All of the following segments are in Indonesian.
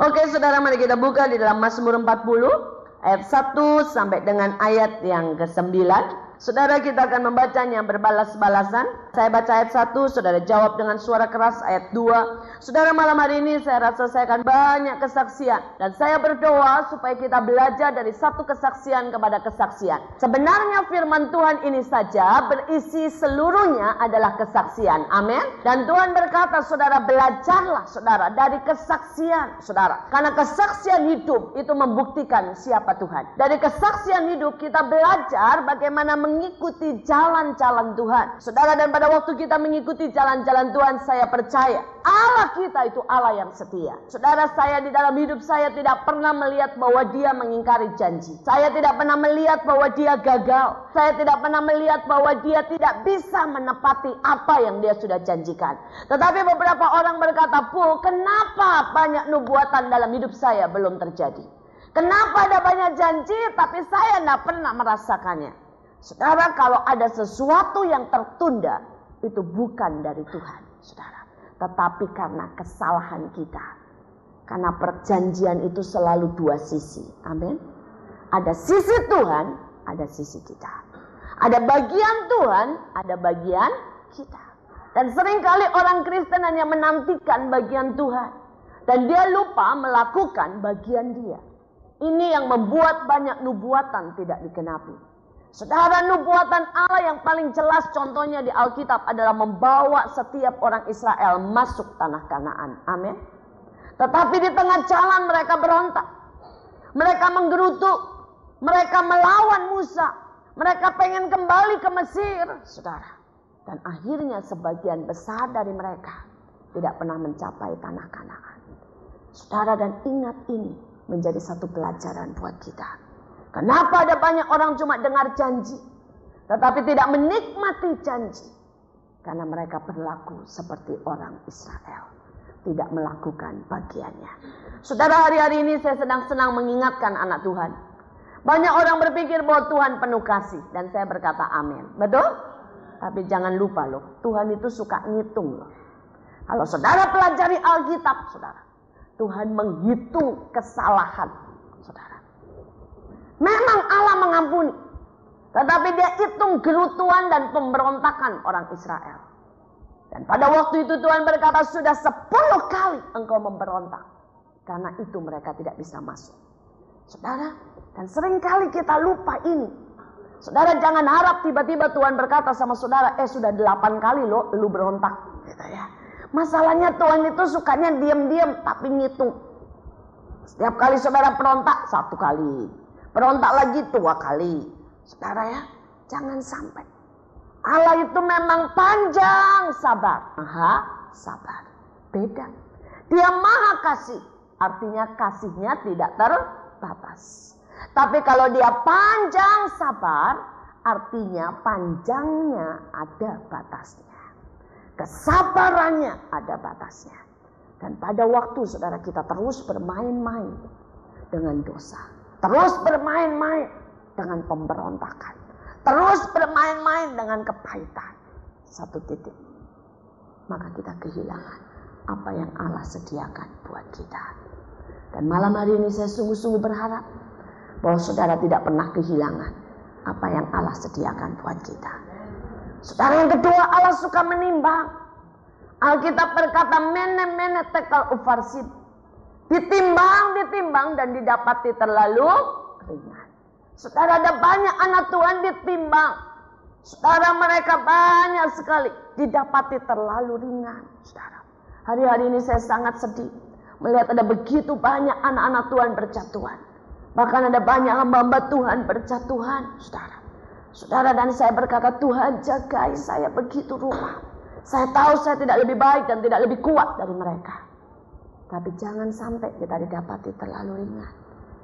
Oke saudara, mari kita buka di dalam Mazmur 40 ayat 1 sampai dengan ayat yang ke-9. Saudara, kita akan membacanya berbalas-balasan. Saya baca ayat 1, saudara jawab dengan suara keras ayat 2. Saudara, malam hari ini saya rasa saya akan banyak kesaksian. Dan saya berdoa supaya kita belajar dari satu kesaksian kepada kesaksian. Sebenarnya firman Tuhan ini saja berisi seluruhnya adalah kesaksian. Amin. Dan Tuhan berkata, saudara, belajarlah saudara dari kesaksian saudara. Karena kesaksian hidup itu membuktikan siapa Tuhan. Dari kesaksian hidup kita belajar bagaimana mengikuti jalan-jalan Tuhan. Saudara, dan pada waktu kita mengikuti jalan-jalan Tuhan, saya percaya Allah kita itu Allah yang setia. Saudara, saya di dalam hidup saya tidak pernah melihat bahwa dia mengingkari janji. Saya tidak pernah melihat bahwa dia gagal. Saya tidak pernah melihat bahwa dia tidak bisa menepati apa yang dia sudah janjikan. Tetapi beberapa orang berkata, "Bu, kenapa banyak nubuatan dalam hidup saya belum terjadi? Kenapa ada banyak janji tapi saya tidak pernah merasakannya?" Saudara, kalau ada sesuatu yang tertunda, itu bukan dari Tuhan, saudara. Tetapi karena kesalahan kita. Karena perjanjian itu selalu dua sisi. Amin. Ada sisi Tuhan, ada sisi kita. Ada bagian Tuhan, ada bagian kita. Dan seringkali orang Kristen hanya menantikan bagian Tuhan. Dan dia lupa melakukan bagian dia. Ini yang membuat banyak nubuatan tidak digenapi. Saudara, nubuatan Allah yang paling jelas contohnya di Alkitab adalah membawa setiap orang Israel masuk tanah Kanaan. Amin. Tetapi di tengah jalan mereka berontak. Mereka menggerutu. Mereka melawan Musa. Mereka pengen kembali ke Mesir, saudara. Dan akhirnya sebagian besar dari mereka tidak pernah mencapai tanah Kanaan. Saudara, dan ingat ini menjadi satu pelajaran buat kita. Kenapa ada banyak orang cuma dengar janji, tetapi tidak menikmati janji? Karena mereka berlaku seperti orang Israel, tidak melakukan bagiannya. Saudara, hari-hari ini saya senang-senang mengingatkan anak Tuhan. Banyak orang berpikir bahwa Tuhan penuh kasih, dan saya berkata amin. Betul? Tapi jangan lupa loh, Tuhan itu suka ngitung loh. Kalau saudara pelajari Alkitab, saudara, Tuhan menghitung kesalahan saudara. Memang Allah mengampuni, tetapi dia hitung gerutuan dan pemberontakan orang Israel. Dan pada waktu itu Tuhan berkata, sudah 10 kali engkau memberontak. Karena itu mereka tidak bisa masuk. Saudara, dan seringkali kita lupa ini. Saudara, jangan harap tiba-tiba Tuhan berkata sama saudara, sudah 8 kali lo lu berontak. Gitu ya. Masalahnya Tuhan itu sukanya diam-diam tapi ngitung. Setiap kali saudara berontak 1 kali. Berontak lagi 2 kali. Saudara ya, jangan sampai. Allah itu memang panjang sabar. Maha sabar. Beda. Dia maha kasih. Artinya kasihnya tidak terbatas. Tapi kalau dia panjang sabar, artinya panjangnya ada batasnya. Kesabarannya ada batasnya. Dan pada waktu saudara kita terus bermain-main dengan dosa. Terus bermain-main dengan pemberontakan. Terus bermain-main dengan kepahitan. Satu titik. Maka kita kehilangan apa yang Allah sediakan buat kita. Dan malam hari ini saya sungguh-sungguh berharap bahwa saudara tidak pernah kehilangan apa yang Allah sediakan buat kita. Saudara, yang kedua, Allah suka menimbang. Alkitab berkata, mene tekel ufarsid. Ditimbang dan didapati terlalu ringan. Saudara, ada banyak anak Tuhan ditimbang. Saudara, mereka banyak sekali didapati terlalu ringan. Saudara, hari-hari ini saya sangat sedih melihat ada begitu banyak anak-anak Tuhan berjatuhan. Bahkan ada banyak hamba-hamba Tuhan berjatuhan. Saudara, dan saya berkata, Tuhan jagai saya begitu rupa. Saya tahu saya tidak lebih baik dan tidak lebih kuat dari mereka. Tapi jangan sampai kita didapati terlalu ringan.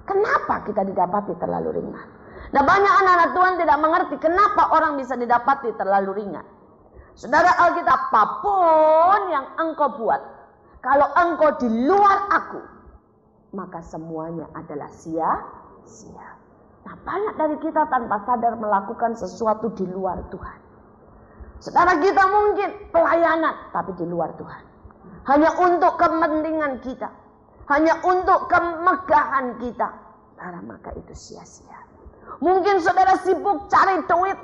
Kenapa kita didapati terlalu ringan? Nah, banyak anak-anak Tuhan tidak mengerti kenapa orang bisa didapati terlalu ringan. Saudara, Alkitab, apapun yang engkau buat, kalau engkau di luar aku, maka semuanya adalah sia-sia. Nah, banyak dari kita tanpa sadar melakukan sesuatu di luar Tuhan. Saudara, kita mungkin pelayanan, tapi di luar Tuhan. Hanya untuk kepentingan kita. hanya untuk kemegahan kita, saudara, maka itu sia-sia. Mungkin saudara sibuk cari duit,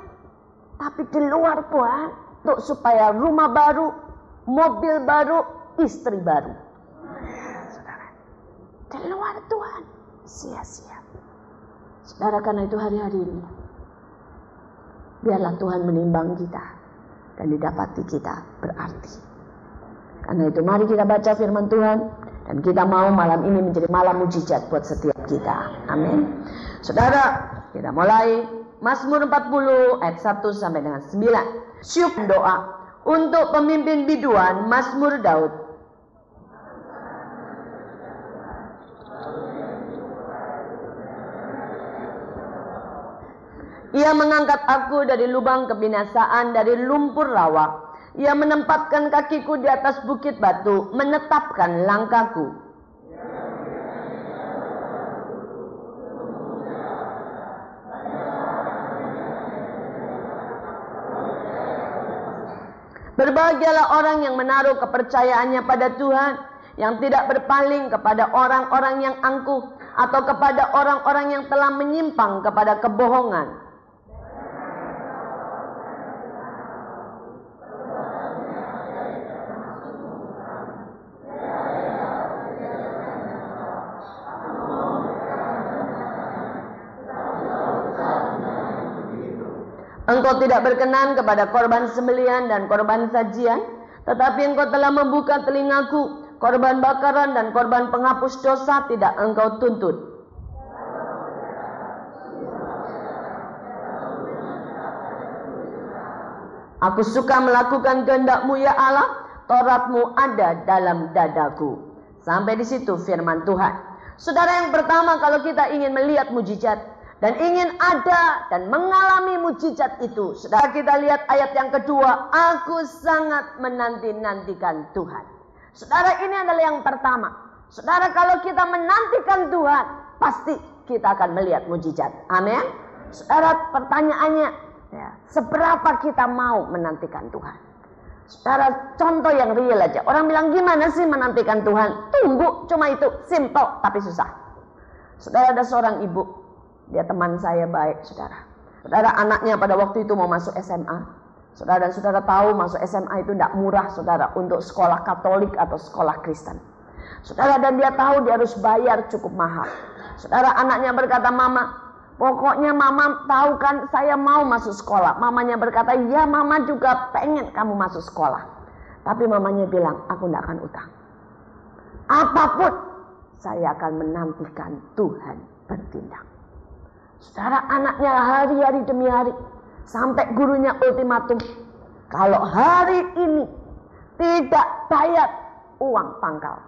tapi di luar Tuhan, untuk supaya rumah baru, mobil baru, istri baru. Saudara, di luar Tuhan, sia-sia. Saudara, karena itu hari-hari ini, biarlah Tuhan menimbang kita dan didapati kita berarti. Karena itu mari kita baca firman Tuhan, dan kita mau malam ini menjadi malam mujizat buat setiap kita. Amin. Saudara, kita mulai Mazmur 40 ayat 1 sampai dengan 9. Syukur doa untuk pemimpin biduan, Mazmur Daud. Ia mengangkat aku dari lubang kebinasaan, dari lumpur rawa. Ia menempatkan kakiku di atas bukit batu, menetapkan langkahku. Berbahagialah orang yang menaruh kepercayaannya pada Tuhan, yang tidak berpaling kepada orang-orang yang angkuh, atau kepada orang-orang yang telah menyimpang kepada kebohongan. Engkau tidak berkenan kepada korban sembelihan dan korban sajian, tetapi engkau telah membuka telingaku, korban bakaran dan korban penghapus dosa tidak engkau tuntut. Aku suka melakukan kehendak-Mu ya Allah, Taurat-Mu ada dalam dadaku. Sampai di situ firman Tuhan. Saudara, yang pertama, kalau kita ingin melihat mujizat dan ingin ada dan mengalami mujizat itu, saudara, kita lihat ayat yang kedua. Aku sangat menanti-nantikan Tuhan. Saudara, ini adalah yang pertama. Saudara, kalau kita menantikan Tuhan, pasti kita akan melihat mujizat. Amin. Saudara, pertanyaannya, ya, seberapa kita mau menantikan Tuhan? Saudara, contoh yang real aja. Orang bilang, gimana sih menantikan Tuhan? Tunggu, cuma itu, simple tapi susah. Saudara, ada seorang ibu, dia teman saya baik, saudara. Saudara, anaknya pada waktu itu mau masuk SMA. Saudara, dan saudara tahu masuk SMA itu tidak murah, saudara, untuk sekolah Katolik atau sekolah Kristen. Saudara, dan dia tahu dia harus bayar cukup mahal. Saudara, anaknya berkata, Mama, pokoknya Mama tahu kan saya mau masuk sekolah. Mamanya berkata, ya Mama juga pengen kamu masuk sekolah. Tapi mamanya bilang, aku tidak akan utang. Apapun, saya akan menantikan Tuhan bertindak. Saudara, anaknya hari-hari demi hari, sampai gurunya ultimatum, kalau hari ini tidak bayar uang pangkal,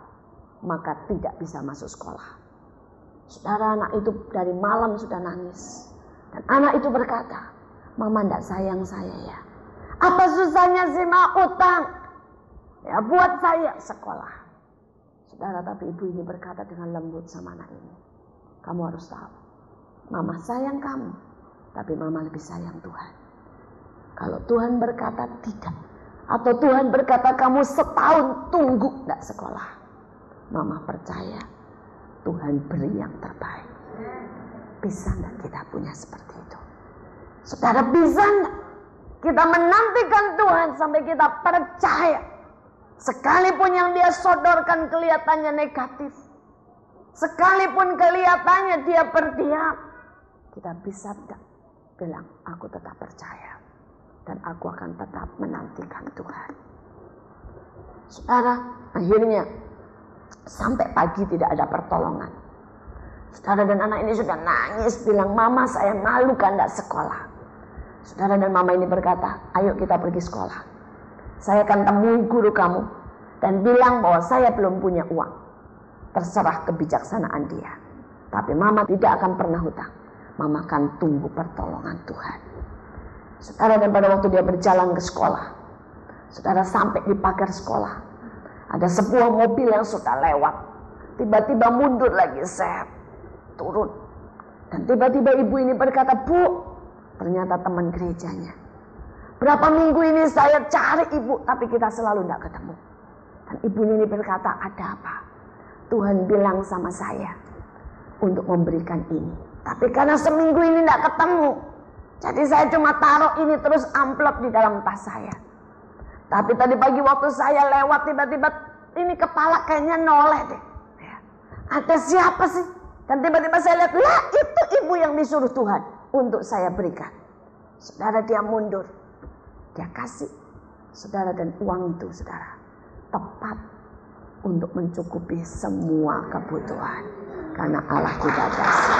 maka tidak bisa masuk sekolah. Saudara, anak itu dari malam sudah nangis. Dan anak itu berkata, Mama tidak sayang saya ya. Apa susahnya sih mau utang? Ya buat saya sekolah. Saudara, tapi ibu ini berkata dengan lembut sama anak ini, kamu harus tahu, Mama sayang kamu, tapi Mama lebih sayang Tuhan. Kalau Tuhan berkata tidak, atau Tuhan berkata kamu setahun tunggu tidak sekolah, Mama percaya Tuhan beri yang terbaik. Bisa tidak kita punya seperti itu? Saudara, bisa tidak kita menantikan Tuhan sampai kita percaya, sekalipun yang dia sodorkan kelihatannya negatif, sekalipun kelihatannya dia berdiam, kita bisa tidak bilang, aku tetap percaya dan aku akan tetap menantikan Tuhan. Saudara, akhirnya sampai pagi tidak ada pertolongan. Saudara, dan anak ini sudah nangis bilang, Mama saya malu kan tidak sekolah. Saudara, dan Mama ini berkata, ayo kita pergi sekolah. Saya akan temui guru kamu dan bilang bahwa saya belum punya uang. Terserah kebijaksanaan dia. Tapi Mama tidak akan pernah hutang. Mama akan tunggu pertolongan Tuhan. Saudara, dan pada waktu dia berjalan ke sekolah, saudara, sampai di pagar sekolah, ada sebuah mobil yang sudah lewat. Tiba-tiba mundur lagi, saya turun. Dan tiba-tiba ibu ini berkata, Bu, ternyata teman gerejanya. Berapa minggu ini saya cari ibu, tapi kita selalu tidak ketemu. Dan ibu ini berkata, ada apa? Tuhan bilang sama saya untuk memberikan ini. Tapi karena seminggu ini tidak ketemu, jadi saya cuma taruh ini terus amplop di dalam tas saya. Tapi tadi pagi waktu saya lewat, tiba-tiba ini kepala kayaknya noleh deh. Ada siapa sih? Dan tiba-tiba saya lihat, lah itu ibu yang disuruh Tuhan untuk saya berikan. Saudara, dia mundur, dia kasih saudara, dan uang itu saudara tepat untuk mencukupi semua kebutuhan, karena Allah tidak kasih.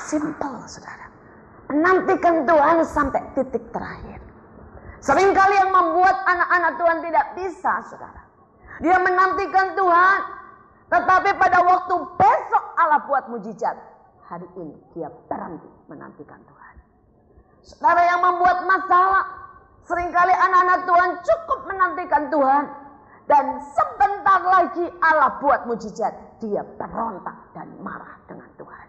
Simple saudara. Menantikan Tuhan sampai titik terakhir. Seringkali yang membuat anak-anak Tuhan tidak bisa saudara, dia menantikan Tuhan, tetapi pada waktu besok Allah buat mujizat, hari ini dia berhenti menantikan Tuhan. Saudara, yang membuat masalah, seringkali anak-anak Tuhan cukup menantikan Tuhan, dan sebentar lagi Allah buat mujizat, dia berontak dan marah dengan Tuhan.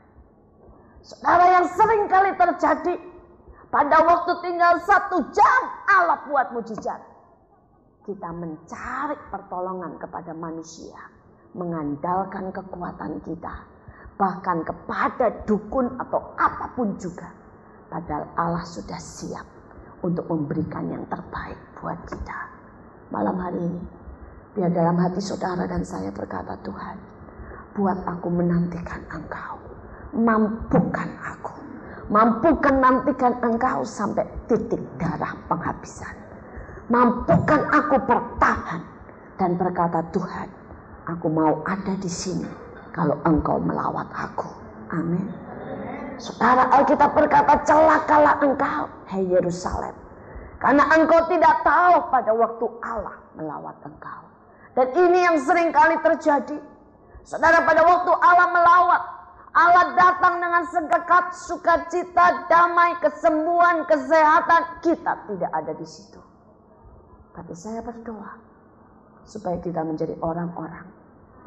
Saudara, yang seringkali terjadi, pada waktu tinggal 1 jam Allah buat mujizat, kita mencari pertolongan kepada manusia, mengandalkan kekuatan kita, bahkan kepada dukun atau apapun juga. Padahal Allah sudah siap untuk memberikan yang terbaik buat kita. Malam hari ini, biar dalam hati saudara dan saya berkata, Tuhan, buat aku menantikan Engkau. Mampukan aku. Mampukan nantikan Engkau sampai titik darah penghabisan. Mampukan aku bertahan dan berkata, Tuhan, aku mau ada di sini kalau Engkau melawat aku. Amin. Saudara, Alkitab berkata, celakalah engkau, hai Yerusalem, karena engkau tidak tahu pada waktu Allah melawat engkau. Dan ini yang sering kali terjadi. Saudara, pada waktu Allah melawat, Allah datang dengan segekat sukacita, damai, kesembuhan, kesehatan. Kita tidak ada di situ. Tapi saya berdoa supaya kita menjadi orang-orang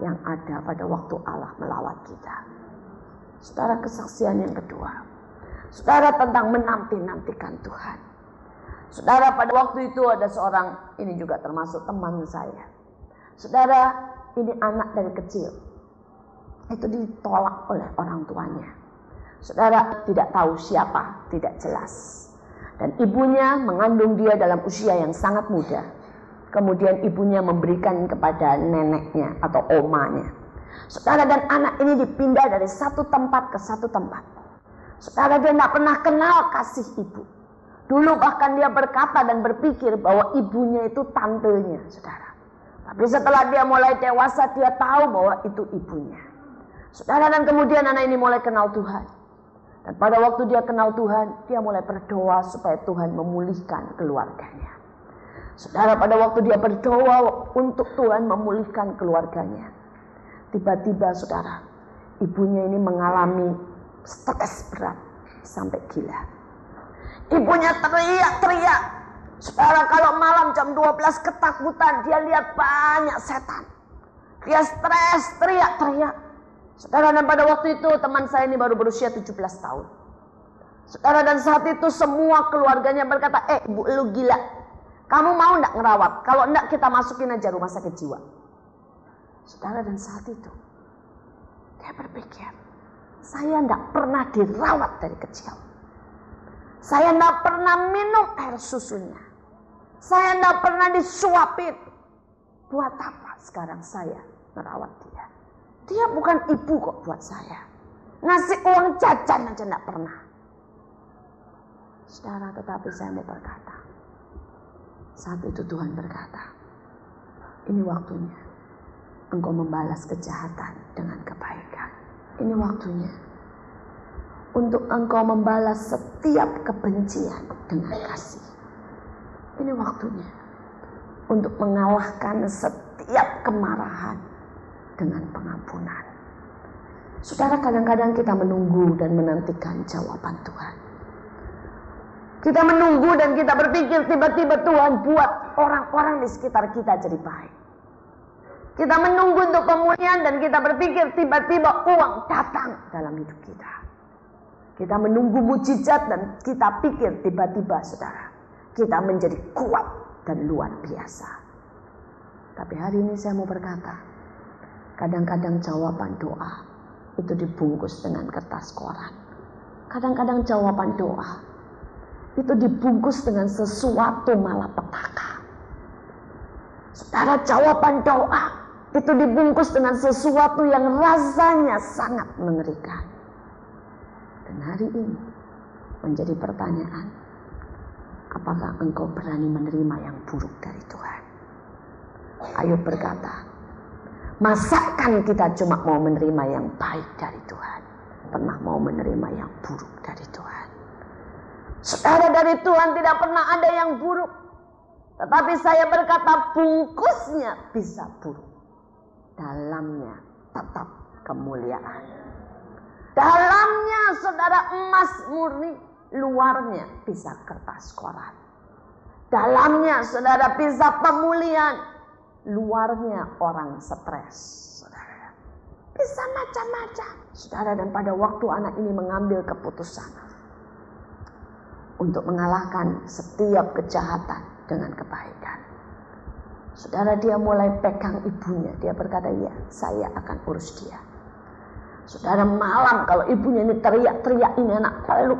yang ada pada waktu Allah melawat kita. Saudara, kesaksian yang kedua, saudara, tentang menanti-nantikan Tuhan. Saudara, pada waktu itu ada seorang, ini juga termasuk teman saya. Saudara, ini anak dari kecil, itu ditolak oleh orang tuanya. Saudara, tidak tahu siapa, tidak jelas. Dan ibunya mengandung dia dalam usia yang sangat muda. Kemudian ibunya memberikan kepada neneknya atau omanya. Saudara, dan anak ini dipindah dari satu tempat ke satu tempat. Saudara, dia tidak pernah kenal kasih ibu. Dulu bahkan dia berkata dan berpikir bahwa ibunya itu tantenya, saudara. Tapi setelah dia mulai dewasa, dia tahu bahwa itu ibunya. Saudara, dan kemudian anak ini mulai kenal Tuhan. Dan pada waktu dia kenal Tuhan, dia mulai berdoa supaya Tuhan memulihkan keluarganya. Saudara, pada waktu dia berdoa untuk Tuhan memulihkan keluarganya, tiba-tiba saudara, ibunya ini mengalami stres berat sampai gila. Ibunya teriak-teriak. Saudara, kalau malam jam 12 ketakutan, dia lihat banyak setan. Dia stres, teriak-teriak. Saudara, dan pada waktu itu teman saya ini baru berusia 17 tahun. Saudara, dan saat itu semua keluarganya berkata, ibu lu gila. Kamu mau enggak ngerawat? Kalau enggak, kita masukin aja rumah sakit jiwa. Saudara, dan saat itu dia berpikir, saya enggak pernah dirawat dari kecil. Saya enggak pernah minum air susunya. Saya enggak pernah disuapin. Buat apa sekarang saya merawat dia? Dia bukan ibu kok buat saya. Ngasih uang jajan aja enggak pernah. Saudara, tetapi saya mau berkata, saat itu Tuhan berkata, ini waktunya engkau membalas kejahatan dengan kebaikan. Ini waktunya untuk engkau membalas setiap kebencian dengan kasih. Ini waktunya untuk mengalahkan setiap kemarahan dengan pengampunan. Saudara, kadang-kadang kita menunggu dan menantikan jawaban Tuhan. Kita menunggu dan kita berpikir tiba-tiba Tuhan buat orang-orang di sekitar kita jadi baik. Kita menunggu untuk pemulihan dan kita berpikir tiba-tiba uang datang dalam hidup kita. Kita menunggu mujizat dan kita pikir tiba-tiba saudara, kita menjadi kuat dan luar biasa. Tapi hari ini saya mau berkata, kadang-kadang jawaban doa itu dibungkus dengan kertas koran. Kadang-kadang jawaban doa itu dibungkus dengan sesuatu malapetaka. Saudara, jawaban doa itu dibungkus dengan sesuatu yang rasanya sangat mengerikan. Dan hari ini menjadi pertanyaan, apakah engkau berani menerima yang buruk dari Tuhan? Ayub berkata, masakan kita cuma mau menerima yang baik dari Tuhan, pernah mau menerima yang buruk dari Tuhan? Saudara, dari Tuhan tidak pernah ada yang buruk. Tetapi saya berkata, bungkusnya bisa buruk, dalamnya tetap kemuliaan. Dalamnya saudara emas murni, luarnya bisa kertas koran. Dalamnya saudara bisa pemulihan, luarnya orang stres. Saudara, bisa macam-macam. Saudara, dan pada waktu anak ini mengambil keputusan untuk mengalahkan setiap kejahatan dengan kebaikan, saudara, dia mulai pegang ibunya. Dia berkata, ya, saya akan urus dia. Saudara, malam kalau ibunya ini teriak-teriak, ini anak peluk,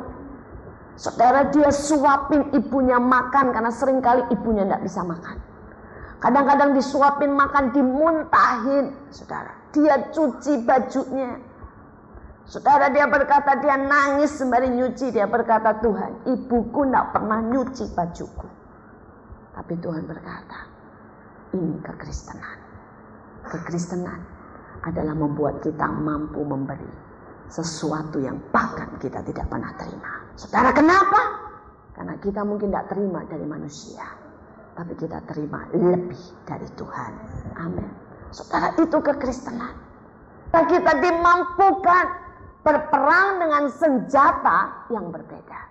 saudara, dia suapin ibunya makan, karena seringkali ibunya tidak bisa makan. Kadang-kadang disuapin makan, dimuntahin. Saudara, dia cuci bajunya. Saudara, dia berkata, dia nangis sembari nyuci. Dia berkata, Tuhan, ibuku tidak pernah nyuci bajuku. Tapi Tuhan berkata, ini kekristenan. Kekristenan adalah membuat kita mampu memberi sesuatu yang bahkan kita tidak pernah terima. Saudara, kenapa? Karena kita mungkin tidak terima dari manusia, tapi kita terima lebih dari Tuhan. Amin. Saudara, itu kekristenan. Kita dimampukan berperang dengan senjata yang berbeda.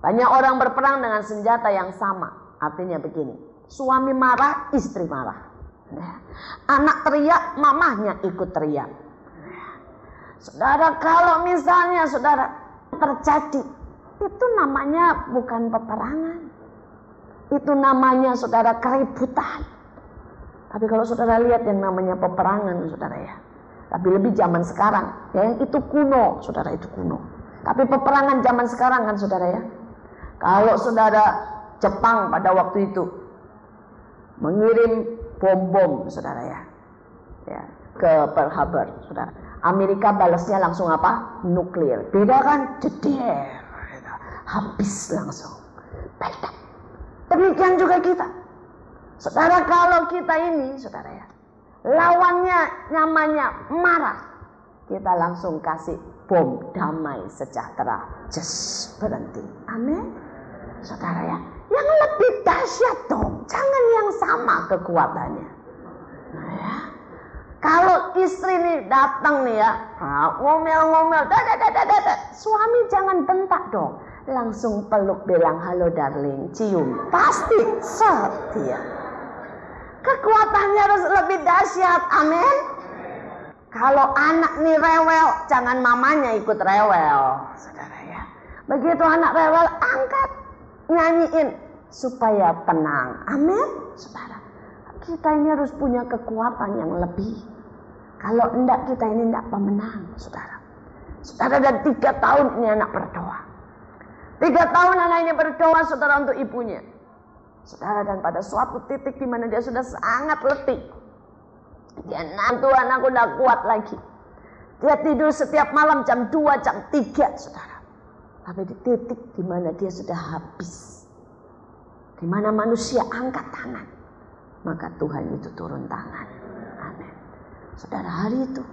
Banyak orang berperang dengan senjata yang sama. Artinya begini, suami marah, istri marah. Anak teriak, mamahnya ikut teriak. Saudara, kalau misalnya saudara terjadi, itu namanya bukan peperangan. Itu namanya saudara keributan. Tapi kalau saudara lihat yang namanya peperangan, saudara ya, tapi lebih zaman sekarang, ya, yang itu kuno, saudara, itu kuno. Tapi peperangan zaman sekarang kan saudara ya, kalau saudara Jepang pada waktu itu mengirim bom-bom, saudara ya, ke Pearl Harbor, saudara. Amerika balasnya langsung apa? Nuklir. Beda kan? Jeder, habis langsung. Baik. Demikian juga kita, saudara. Kalau kita ini, saudara ya, lawannya namanya marah, kita langsung kasih bom damai sejahtera, just berhenti. Amin, saudara ya. Yang lebih dahsyat dong, jangan yang sama kekuatannya. Nah ya, kalau istri nih datang nih ya, ngomel-ngomel, suami jangan bentak dong, langsung peluk, bilang halo darling, cium, pasti setia. Kekuatannya harus lebih dahsyat, amin. Kalau anak nih rewel, jangan mamanya ikut rewel, saudara ya. Begitu anak rewel, angkat, nyanyiin supaya tenang, amin, saudara. Kita ini harus punya kekuatan yang lebih. Kalau enggak, kita ini enggak pemenang, saudara. Saudara, dan 3 tahun ini anak berdoa. 3 tahun anak ini berdoa, saudara, untuk ibunya. Saudara, dan pada suatu titik di mana dia sudah sangat letih, dia Tuhan, aku udah kuat lagi. Dia tidur setiap malam jam 2, jam 3, saudara. Tapi di titik di mana dia sudah habis, di mana manusia angkat tangan, maka Tuhan itu turun tangan. Amin. Saudara, hari itu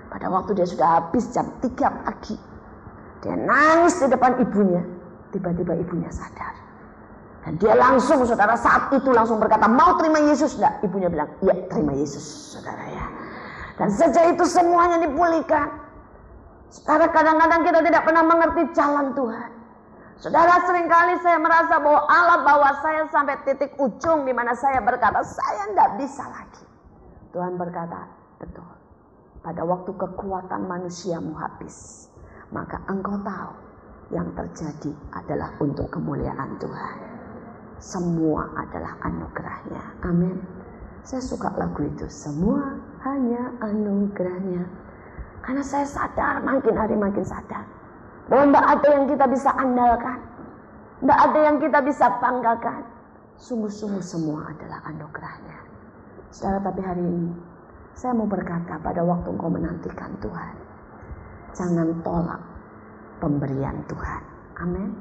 pada waktu dia sudah habis jam 3 pagi, dia nangis di depan ibunya. Tiba-tiba ibunya sadar. Dan dia langsung, saudara, saat itu langsung berkata, mau terima Yesus enggak? Ibunya bilang, iya, terima Yesus, saudara ya. Dan sejak itu semuanya dipulihkan. Saudara, kadang-kadang kita tidak pernah mengerti jalan Tuhan. Saudara, seringkali saya merasa bahwa Allah bawa saya sampai titik ujung di mana saya berkata, saya tidak bisa lagi. Tuhan berkata, betul. Pada waktu kekuatan manusiamu habis, maka engkau tahu yang terjadi adalah untuk kemuliaan Tuhan. Semua adalah anugerahnya. Amin. Saya suka lagu itu, semua hanya anugerahnya. Karena saya sadar, makin hari makin sadar, bahwa tidak ada yang kita bisa andalkan, tidak ada yang kita bisa banggakan. Sungguh-sungguh semua adalah anugerahnya. Saudara, tapi hari ini saya mau berkata, pada waktu engkau menantikan Tuhan, jangan tolak pemberian Tuhan. Amin.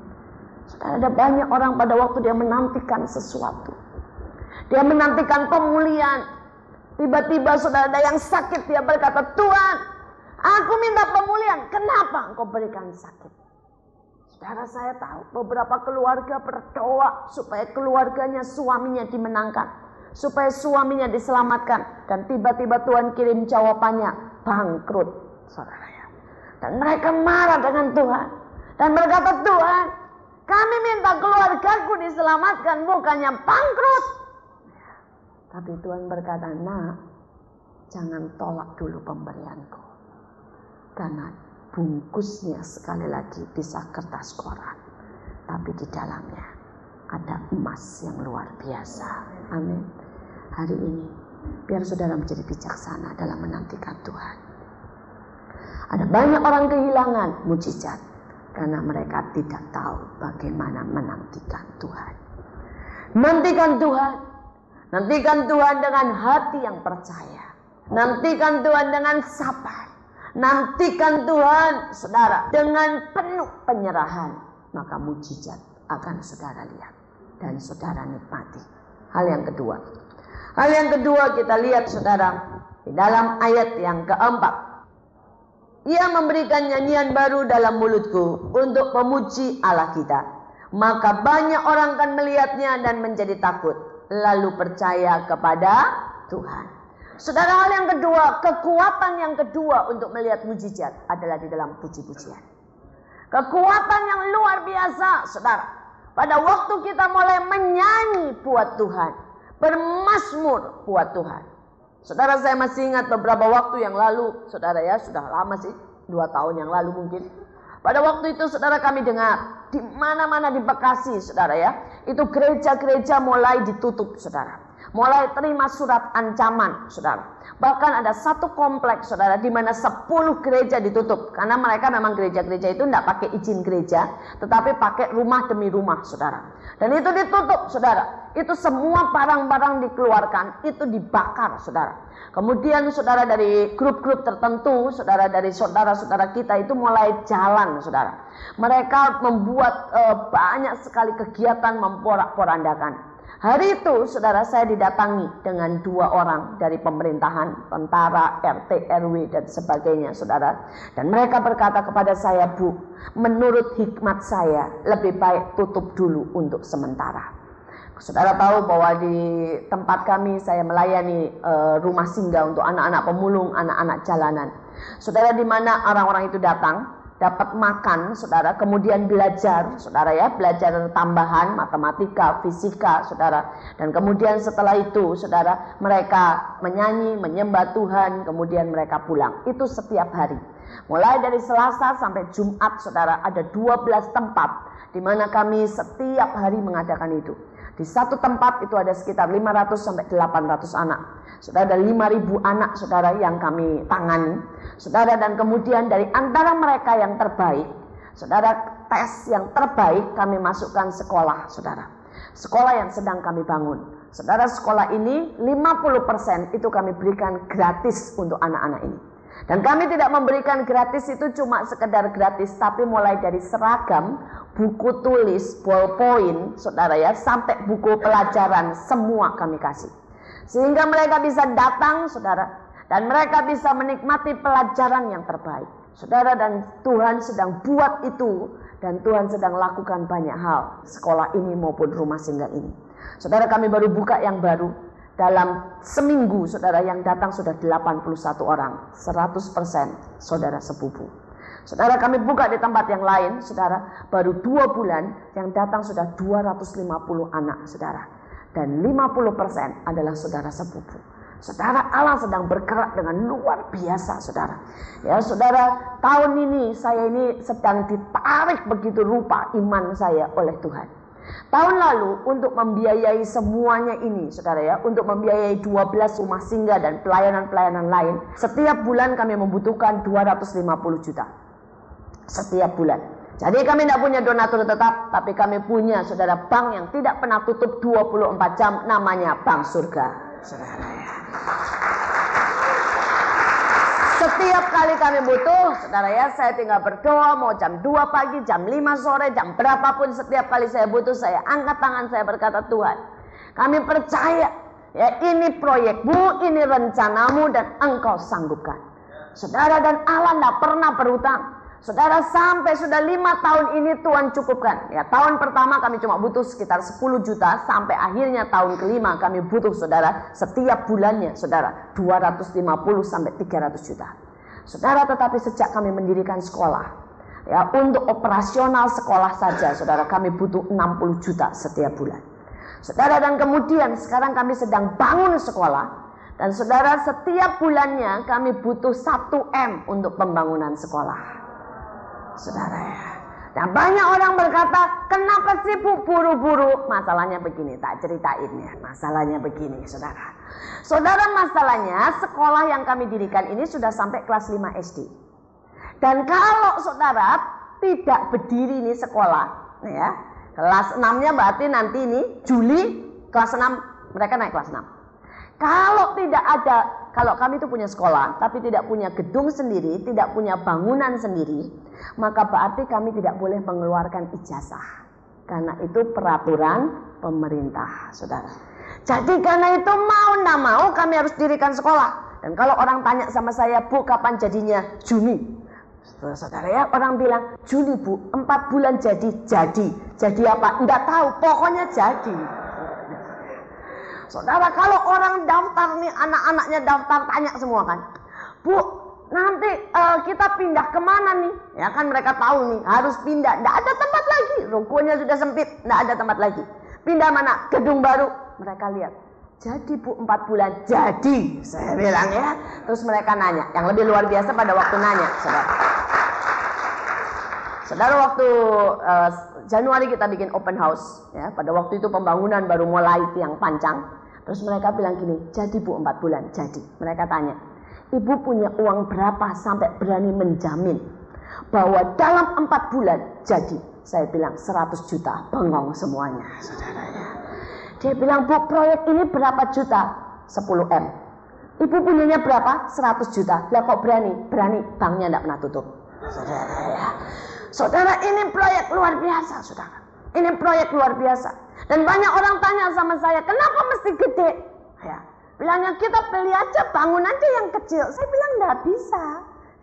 Saudara, ada banyak orang pada waktu dia menantikan sesuatu, dia menantikan pemulihan, tiba-tiba saudara ada yang sakit, dia berkata, Tuhan, aku minta pemulihan, kenapa engkau berikan sakit? Saudara, saya tahu beberapa keluarga berdoa supaya keluarganya, suaminya dimenangkan, supaya suaminya diselamatkan, dan tiba-tiba Tuhan kirim jawabannya, bangkrut, saudara ya. Dan mereka marah dengan Tuhan dan berkata, Tuhan, kami minta keluargaku diselamatkan, bukannya bangkrut. Tapi Tuhan berkata, nak, jangan tolak dulu pemberianku, karena bungkusnya sekali lagi bisa kertas koran, tapi di dalamnya ada emas yang luar biasa. Amin. Hari ini biar saudara menjadi bijaksana dalam menantikan Tuhan. Ada banyak orang kehilangan mujizat karena mereka tidak tahu bagaimana menantikan Tuhan. Nantikan Tuhan. Nantikan Tuhan dengan hati yang percaya. Nantikan Tuhan dengan sabar. Nantikan Tuhan, saudara, dengan penuh penyerahan. Maka mujizat akan saudara lihat dan saudara nikmati. Hal yang kedua. Hal yang kedua kita lihat, saudara, di dalam ayat yang keempat. Ia memberikan nyanyian baru dalam mulutku untuk memuji Allah kita. Maka banyak orang akan melihatnya dan menjadi takut, lalu percaya kepada Tuhan. Saudara, hal yang kedua, kekuatan yang kedua untuk melihat mujizat adalah di dalam puji-pujian. Kekuatan yang luar biasa, saudara. Pada waktu kita mulai menyanyi buat Tuhan, bermazmur buat Tuhan. Saudara, saya masih ingat beberapa waktu yang lalu, saudara ya, sudah lama sih, 2 tahun yang lalu mungkin. Pada waktu itu saudara kami dengar, di mana-mana di Bekasi, saudara ya, itu gereja-gereja mulai ditutup, saudara. Mulai terima surat ancaman, saudara. Bahkan ada satu kompleks, saudara, di mana 10 gereja ditutup. Karena mereka memang gereja-gereja itu tidak pakai izin gereja, tetapi pakai rumah demi rumah, saudara. Dan itu ditutup, saudara. Itu semua barang-barang dikeluarkan, itu dibakar, saudara. Kemudian saudara dari grup-grup tertentu, saudara dari saudara-saudara kita itu mulai jalan, saudara. Mereka membuat banyak sekali kegiatan memporak-porandakan. Hari itu saudara, saya didatangi dengan 2 orang dari pemerintahan, tentara, RT, RW dan sebagainya, saudara. Dan mereka berkata kepada saya, Bu, menurut hikmat saya lebih baik tutup dulu untuk sementara. Saudara tahu bahwa di tempat kami saya melayani rumah singgah untuk anak-anak pemulung, anak-anak jalanan. Saudara, di mana orang-orang itu datang, dapat makan, saudara, kemudian belajar, saudara ya, belajar tambahan matematika, fisika, saudara. Dan kemudian setelah itu, saudara, mereka menyanyi, menyembah Tuhan, kemudian mereka pulang. Itu setiap hari. Mulai dari Selasa sampai Jumat, saudara, ada 12 tempat di mana kami setiap hari mengadakan itu. Di satu tempat itu ada sekitar 500 sampai 800 anak. Saudara, ada 5.000 anak, saudara, yang kami tangani. Saudara, dan kemudian dari antara mereka yang terbaik, saudara, tes yang terbaik kami masukkan sekolah, saudara. Sekolah yang sedang kami bangun. Saudara, sekolah ini 50% itu kami berikan gratis untuk anak-anak ini. Dan kami tidak memberikan gratis itu cuma sekedar gratis, tapi mulai dari seragam, buku tulis, ballpoint, saudara ya, sampai buku pelajaran, semua kami kasih. Sehingga mereka bisa datang, saudara, dan mereka bisa menikmati pelajaran yang terbaik. Saudara, dan Tuhan sedang buat itu, dan Tuhan sedang lakukan banyak hal, sekolah ini maupun rumah singgah ini. Saudara, kami baru buka yang baru. Dalam seminggu, saudara, yang datang sudah 81 orang, 100% saudara sepupu. Saudara, kami buka di tempat yang lain, saudara, baru 2 bulan yang datang sudah 250 anak, saudara. Dan 50% adalah saudara sepupu. Saudara, Allah sedang bergerak dengan luar biasa, saudara. Ya, saudara, tahun ini saya ini sedang ditarik begitu rupa iman saya oleh Tuhan. Tahun lalu untuk membiayai semuanya ini, saudara ya, untuk membiayai 12 rumah singgah dan pelayanan-pelayanan lain, setiap bulan kami membutuhkan 250 juta. Setiap bulan. Jadi kami tidak punya donatur tetap, tapi kami punya, saudara, bank yang tidak pernah tutup 24 jam, namanya Bank Surga, saudara ya. Setiap kali kami butuh, saudara ya, saya tinggal berdoa, mau jam 2 pagi, jam 5 sore, jam berapapun, setiap kali saya butuh, saya angkat tangan, saya berkata, Tuhan, kami percaya, ya ini proyekmu, ini rencanamu, dan engkau sanggupkan. Saudara, dan Allah tidak pernah berhutang. Saudara, sampai sudah 5 tahun ini Tuhan cukupkan. Ya, tahun pertama kami cuma butuh sekitar 10 juta, sampai akhirnya tahun kelima kami butuh, saudara, setiap bulannya, saudara, 250 sampai 300 juta. Saudara, tetapi sejak kami mendirikan sekolah, ya, untuk operasional sekolah saja, saudara, kami butuh 60 juta setiap bulan. Saudara, dan kemudian sekarang kami sedang bangun sekolah. Dan saudara, setiap bulannya kami butuh 1 M untuk pembangunan sekolah. Saudara ya. Nah, banyak orang berkata, kenapa sih Bu buru-buru? Masalahnya begini, tak ceritain ya. Masalahnya begini, saudara. Saudara, masalahnya sekolah yang kami dirikan ini sudah sampai kelas 5 SD. Dan kalau saudara tidak berdiri ini sekolah, ya, kelas 6-nya berarti nanti ini Juli kelas 6 mereka naik kelas 6. Kalau tidak ada, kalau kami itu punya sekolah, tapi tidak punya gedung sendiri, tidak punya bangunan sendiri, maka berarti kami tidak boleh mengeluarkan ijazah. Karena itu peraturan pemerintah, saudara. Jadi karena itu mau tidak mau kami harus dirikan sekolah. Dan kalau orang tanya sama saya, Bu kapan jadinya? Juni. Saudara ya, orang bilang, Juni Bu, 4 bulan jadi. Jadi apa? Enggak tahu, pokoknya jadi. Saudara, kalau orang daftar nih, anak-anaknya daftar, tanya semua kan, Bu, nanti kita pindah kemana nih? Ya kan mereka tahu nih, harus pindah. Nggak ada tempat lagi, rukonya sudah sempit, nggak ada tempat lagi. Pindah mana? Gedung baru. Mereka lihat, jadi Bu 4 bulan, jadi. Saya bilang ya, terus mereka nanya, yang lebih luar biasa pada waktu nanya, saudara. Saudara, waktu Januari kita bikin open house, ya, pada waktu itu pembangunan baru mulai tiang pancang. Terus mereka bilang gini, jadi Bu 4 bulan, jadi. Mereka tanya, Ibu punya uang berapa sampai berani menjamin bahwa dalam 4 bulan jadi? Saya bilang 100 juta, bengong semuanya, saudara ya. Dia bilang, Bu proyek ini berapa juta? 10 M. Ibu punyanya berapa? 100 juta. Lah kok berani? Berani, banknya tidak pernah tutup, saudara ya. Saudara, ini proyek luar biasa, saudara. Ini proyek luar biasa. Dan banyak orang tanya sama saya, kenapa mesti gede? Ya, bilangnya kita beli aja, bangun aja yang kecil. Saya bilang enggak bisa.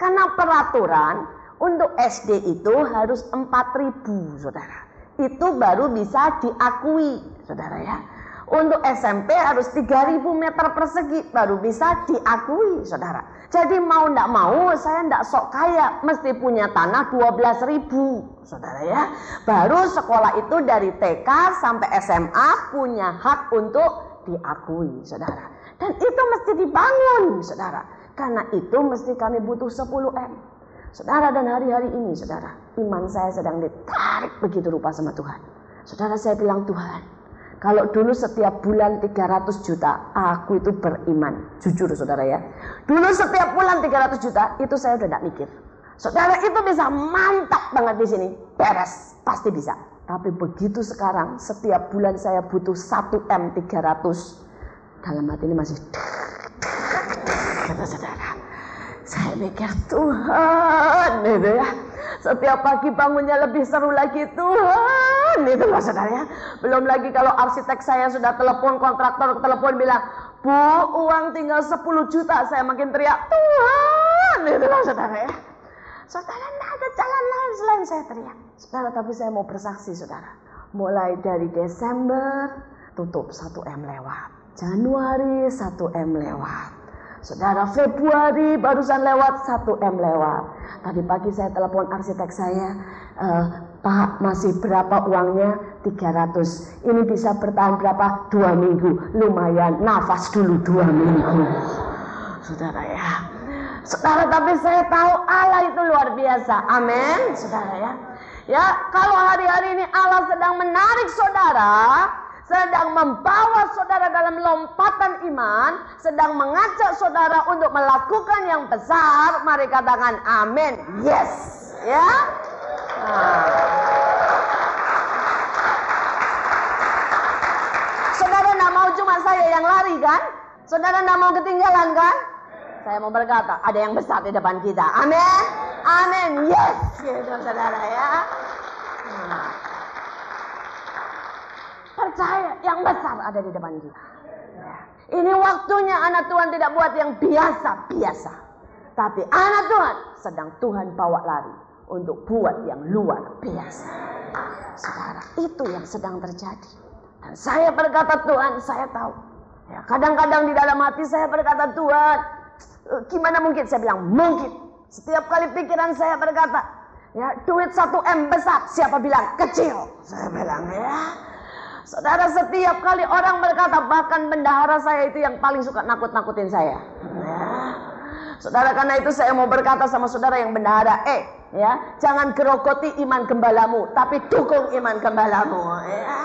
Karena peraturan untuk SD itu harus 4.000, saudara. Itu baru bisa diakui, saudara ya. Untuk SMP harus 3.000 meter persegi baru bisa diakui, saudara. Jadi mau ndak mau, saya ndak sok kaya, mesti punya tanah 12.000, saudara ya. Baru sekolah itu dari TK sampai SMA punya hak untuk diakui, saudara. Dan itu mesti dibangun, saudara. Karena itu mesti kami butuh 10 M. Saudara, dan hari-hari ini, saudara, iman saya sedang ditarik begitu rupa sama Tuhan. Saudara, saya bilang, Tuhan, kalau dulu setiap bulan 300 juta, aku itu beriman. Jujur saudara ya. Dulu setiap bulan 300 juta, itu saya udah gak mikir. Saudara, itu bisa mantap banget di sini. Beres, pasti bisa. Tapi begitu sekarang, setiap bulan saya butuh 1 M 300. Dalam hati ini masih kata saudara. Saya mikir, Tuhan, gitu ya. Setiap pagi bangunnya lebih seru lagi, Tuhan, itu loh saudara ya. Belum lagi kalau arsitek saya sudah telepon, kontraktor telepon bilang, Bu, uang tinggal 10 juta, saya makin teriak, Tuhan, itu loh saudara ya. Saudara, tidak ada jalan lain selain saya teriak. Saudara, tapi saya mau bersaksi, saudara. Mulai dari Desember, tutup 1 M lewat. Januari 1 M lewat. Saudara, Februari barusan lewat 1 M lewat. Tadi pagi saya telepon arsitek saya, Pak, masih berapa uangnya? 300. Ini bisa bertahan berapa? 2 minggu. Lumayan, nafas dulu 2 minggu. Saudara ya. Saudara, tapi saya tahu Allah itu luar biasa. Amin, saudara ya. Ya, kalau hari-hari ini Allah sedang menarik saudara, sedang membawa saudara dalam lompatan iman, sedang mengajak saudara untuk melakukan yang besar, mari katakan amin. Yes. Ya. Saudara tidak mau cuma saya yang lari kan? Saudara tidak mau ketinggalan kan? Saya mau berkata, ada yang besar di depan kita. Amin. Amin. Yes. Gitu saudara ya. Percaya yang besar ada di depan kita. Ini waktunya anak Tuhan tidak buat yang biasa-biasa. Tapi anak Tuhan sedang Tuhan bawa lari untuk buat yang luar biasa. Saudara, itu yang sedang terjadi. Dan saya berkata, Tuhan, saya tahu. Ya, kadang-kadang di dalam hati saya berkata, Tuhan, gimana mungkin? Saya bilang, mungkin. Setiap kali pikiran saya berkata, ya, duit 1M besar, siapa bilang kecil? Saya bilang, ya. Saudara, setiap kali orang berkata, bahkan bendahara saya itu yang paling suka nakut-nakutin saya. Ya. Saudara, karena itu saya mau berkata sama saudara yang bendahara, ya, jangan gerogoti iman gembalamu, tapi dukung iman gembalamu. Ya.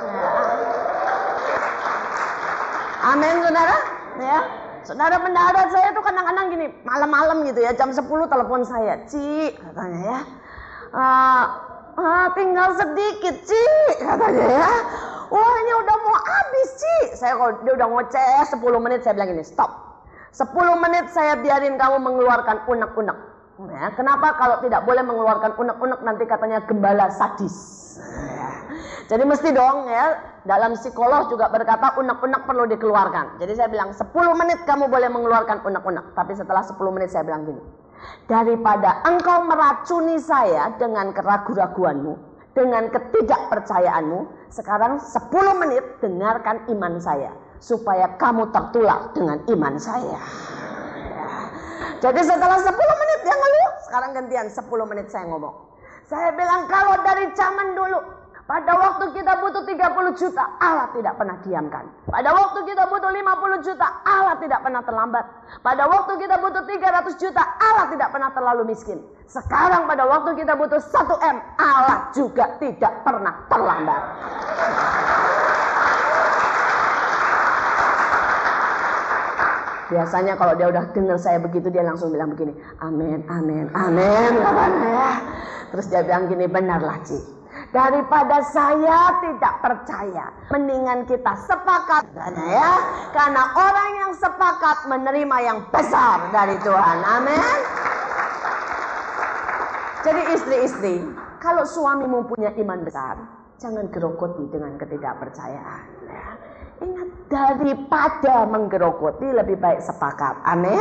Ya. Amin, saudara. Ya. Saudara bendahara saya itu kadang-kadang gini, malam-malam gitu ya, jam 10 telepon saya, Ci, katanya ya. Tinggal sedikit, Ci, katanya ya. Wah, ini udah mau habis, Ci. Saya kalau dia udah ngoceh 10 menit, saya bilang gini, stop. 10 menit saya biarin kamu mengeluarkan unek-unek. Ya, kenapa? Kalau tidak boleh mengeluarkan unek-unek nanti katanya gembala sadis. Ya. Jadi mesti dong ya, dalam psikolog juga berkata unek-unek perlu dikeluarkan. Jadi saya bilang 10 menit kamu boleh mengeluarkan unek-unek. Tapi setelah 10 menit saya bilang gini, daripada engkau meracuni saya dengan keraguan-raguanmu, dengan ketidakpercayaanmu, sekarang 10 menit dengarkan iman saya, supaya kamu tertular dengan iman saya. Jadi setelah 10 menit dia ngeluh, sekarang gantian 10 menit saya ngomong. Saya bilang kalau dari zaman dulu, pada waktu kita butuh 30 juta, Allah tidak pernah diamkan. Pada waktu kita butuh 50 juta, Allah tidak pernah terlambat. Pada waktu kita butuh 300 juta, Allah tidak pernah terlalu miskin. Sekarang pada waktu kita butuh 1M, Allah juga tidak pernah terlambat. Biasanya kalau dia udah dengar saya begitu, dia langsung bilang begini, amin, amin, amin. Terus dia bilang gini, benarlah, Ci. Daripada saya tidak percaya, mendingan kita sepakat, ya. Karena orang yang sepakat menerima yang besar dari Tuhan. Amin. Jadi istri-istri, kalau suamimu punya iman besar, jangan gerogoti dengan ketidakpercayaan. Ya. Ingat, daripada menggerogoti lebih baik sepakat. Amin.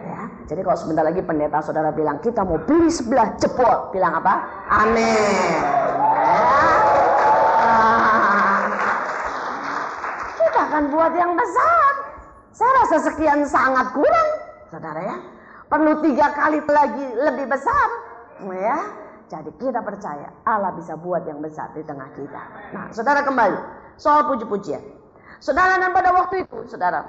Ya, jadi kalau sebentar lagi pendeta saudara bilang kita mau beli sebelah jebol, bilang apa? Amin. Kita akan buat yang besar. Saya rasa sekian sangat kurang, saudara ya. Perlu 3 kali lagi lebih besar, ya. Jadi kita percaya Allah bisa buat yang besar di tengah kita. Nah, saudara kembali soal puji-pujian. Saudara, dan pada waktu itu, saudara,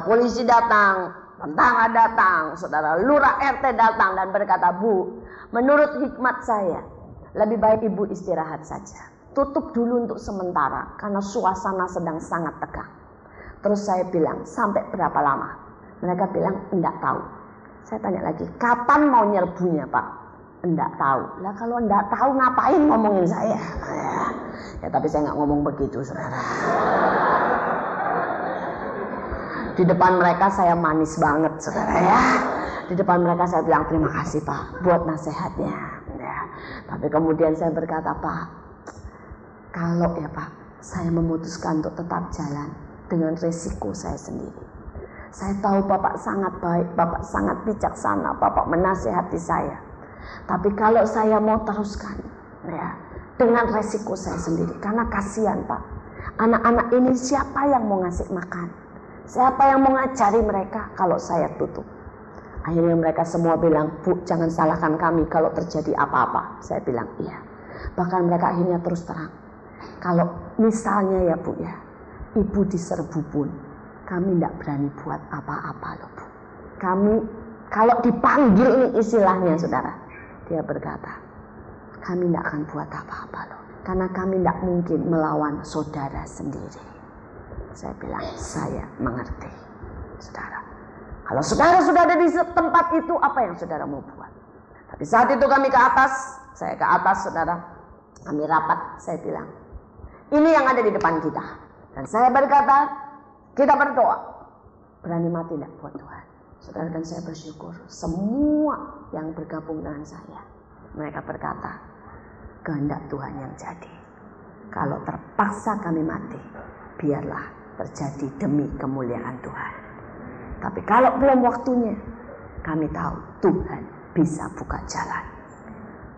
polisi datang, tentara datang, saudara, lurah RT datang dan berkata, Bu, menurut hikmat saya, lebih baik ibu istirahat saja. Tutup dulu untuk sementara, karena suasana sedang sangat tegang. Terus saya bilang, sampai berapa lama? Mereka bilang, enggak tahu. Saya tanya lagi, kapan mau nyerbunya, Pak? Enggak tahu. Lah kalau enggak tahu, ngapain ngomongin saya? Ya, tapi saya enggak ngomong begitu, saudara. Di depan mereka saya manis banget, saudara ya. Di depan mereka saya bilang terima kasih Pak buat nasihatnya. Ya. Tapi kemudian saya berkata, Pak, kalau ya Pak, saya memutuskan untuk tetap jalan dengan resiko saya sendiri. Saya tahu Bapak sangat baik, Bapak sangat bijaksana, Bapak menasihati saya. Tapi kalau saya mau teruskan, ya, dengan resiko saya sendiri, karena kasihan Pak, anak-anak ini siapa yang mau ngasih makan? Siapa yang mau ngajari mereka kalau saya tutup? Akhirnya mereka semua bilang, Bu, jangan salahkan kami kalau terjadi apa-apa. Saya bilang, iya. Bahkan mereka akhirnya terus terang. Kalau misalnya ya Bu ya, Ibu diserbu pun, kami tidak berani buat apa-apa loh Bu. Kami, kalau dipanggil ini istilahnya saudara, dia berkata, kami tidak akan buat apa-apa loh. Karena kami tidak mungkin melawan saudara sendiri. Saya bilang, saya mengerti. Saudara, kalau saudara sudah ada di tempat itu, apa yang saudara mau buat? Tapi saat itu kami ke atas, saya ke atas saudara, kami rapat, saya bilang, ini yang ada di depan kita. Dan saya berkata, kita berdoa, berani mati tidak buat Tuhan. Saudara, dan saya bersyukur, semua yang bergabung dengan saya, mereka berkata, kehendak Tuhan yang jadi. Kalau terpaksa kami mati, biarlah terjadi demi kemuliaan Tuhan. Tapi kalau belum waktunya, kami tahu Tuhan bisa buka jalan.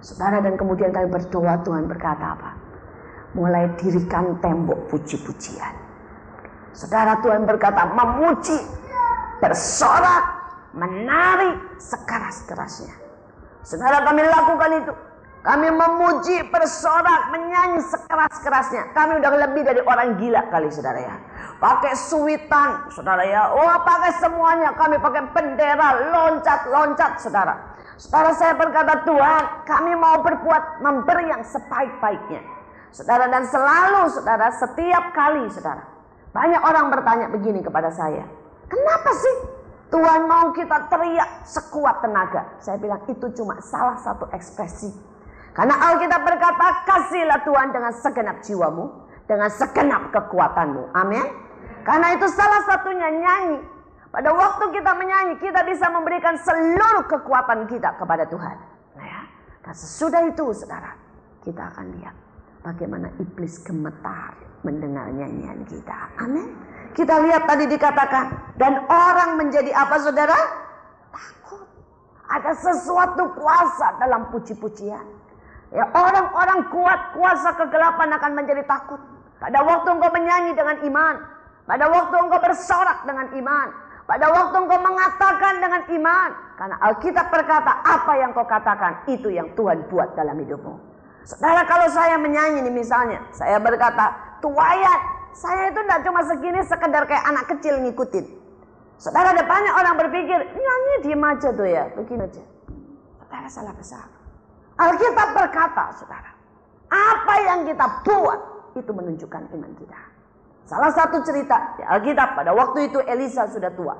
Saudara, dan kemudian kami berdoa, Tuhan berkata apa? Mulai dirikan tembok puji-pujian. Saudara, Tuhan berkata memuji, bersorak, menari sekeras-kerasnya. Saudara, kami lakukan itu. Kami memuji, bersorak, menyanyi sekeras-kerasnya. Kami udah lebih dari orang gila kali saudara ya. Pakai suitan saudara ya. Wah, pakai semuanya. Kami pakai bendera, loncat-loncat saudara. Saudara, saya berkata, Tuhan, kami mau berbuat, memberi yang sebaik-baiknya. Saudara, dan selalu saudara, setiap kali saudara, banyak orang bertanya begini kepada saya. Kenapa sih Tuhan mau kita teriak sekuat tenaga? Saya bilang itu cuma salah satu ekspresi. Karena Alkitab berkata, kasihlah Tuhan dengan segenap jiwamu, dengan segenap kekuatanmu. Amin. Karena itu salah satunya nyanyi. Pada waktu kita menyanyi, kita bisa memberikan seluruh kekuatan kita kepada Tuhan. Nah ya, dan sesudah itu saudara, kita akan lihat bagaimana iblis gemetar mendengar nyanyian kita. Amin. Kita lihat tadi dikatakan, dan orang menjadi apa saudara? Takut. Ada sesuatu kuasa dalam puji-pujian. Ya, orang-orang kuat, kuasa kegelapan akan menjadi takut. Pada waktu engkau menyanyi dengan iman, pada waktu engkau bersorak dengan iman, pada waktu engkau mengatakan dengan iman. Karena Alkitab berkata, apa yang kau katakan, itu yang Tuhan buat dalam hidupmu. Saudara, kalau saya menyanyi nih misalnya, saya berkata, tuayat, saya itu tidak cuma segini sekedar kayak anak kecil ngikutin. Saudara, ada banyak orang berpikir, nyanyi diem aja tuh ya, begini aja. Saudara, salah besar. Alkitab berkata, saudara, apa yang kita buat itu menunjukkan iman kita. Salah satu cerita di Alkitab, pada waktu itu Elisa sudah tua.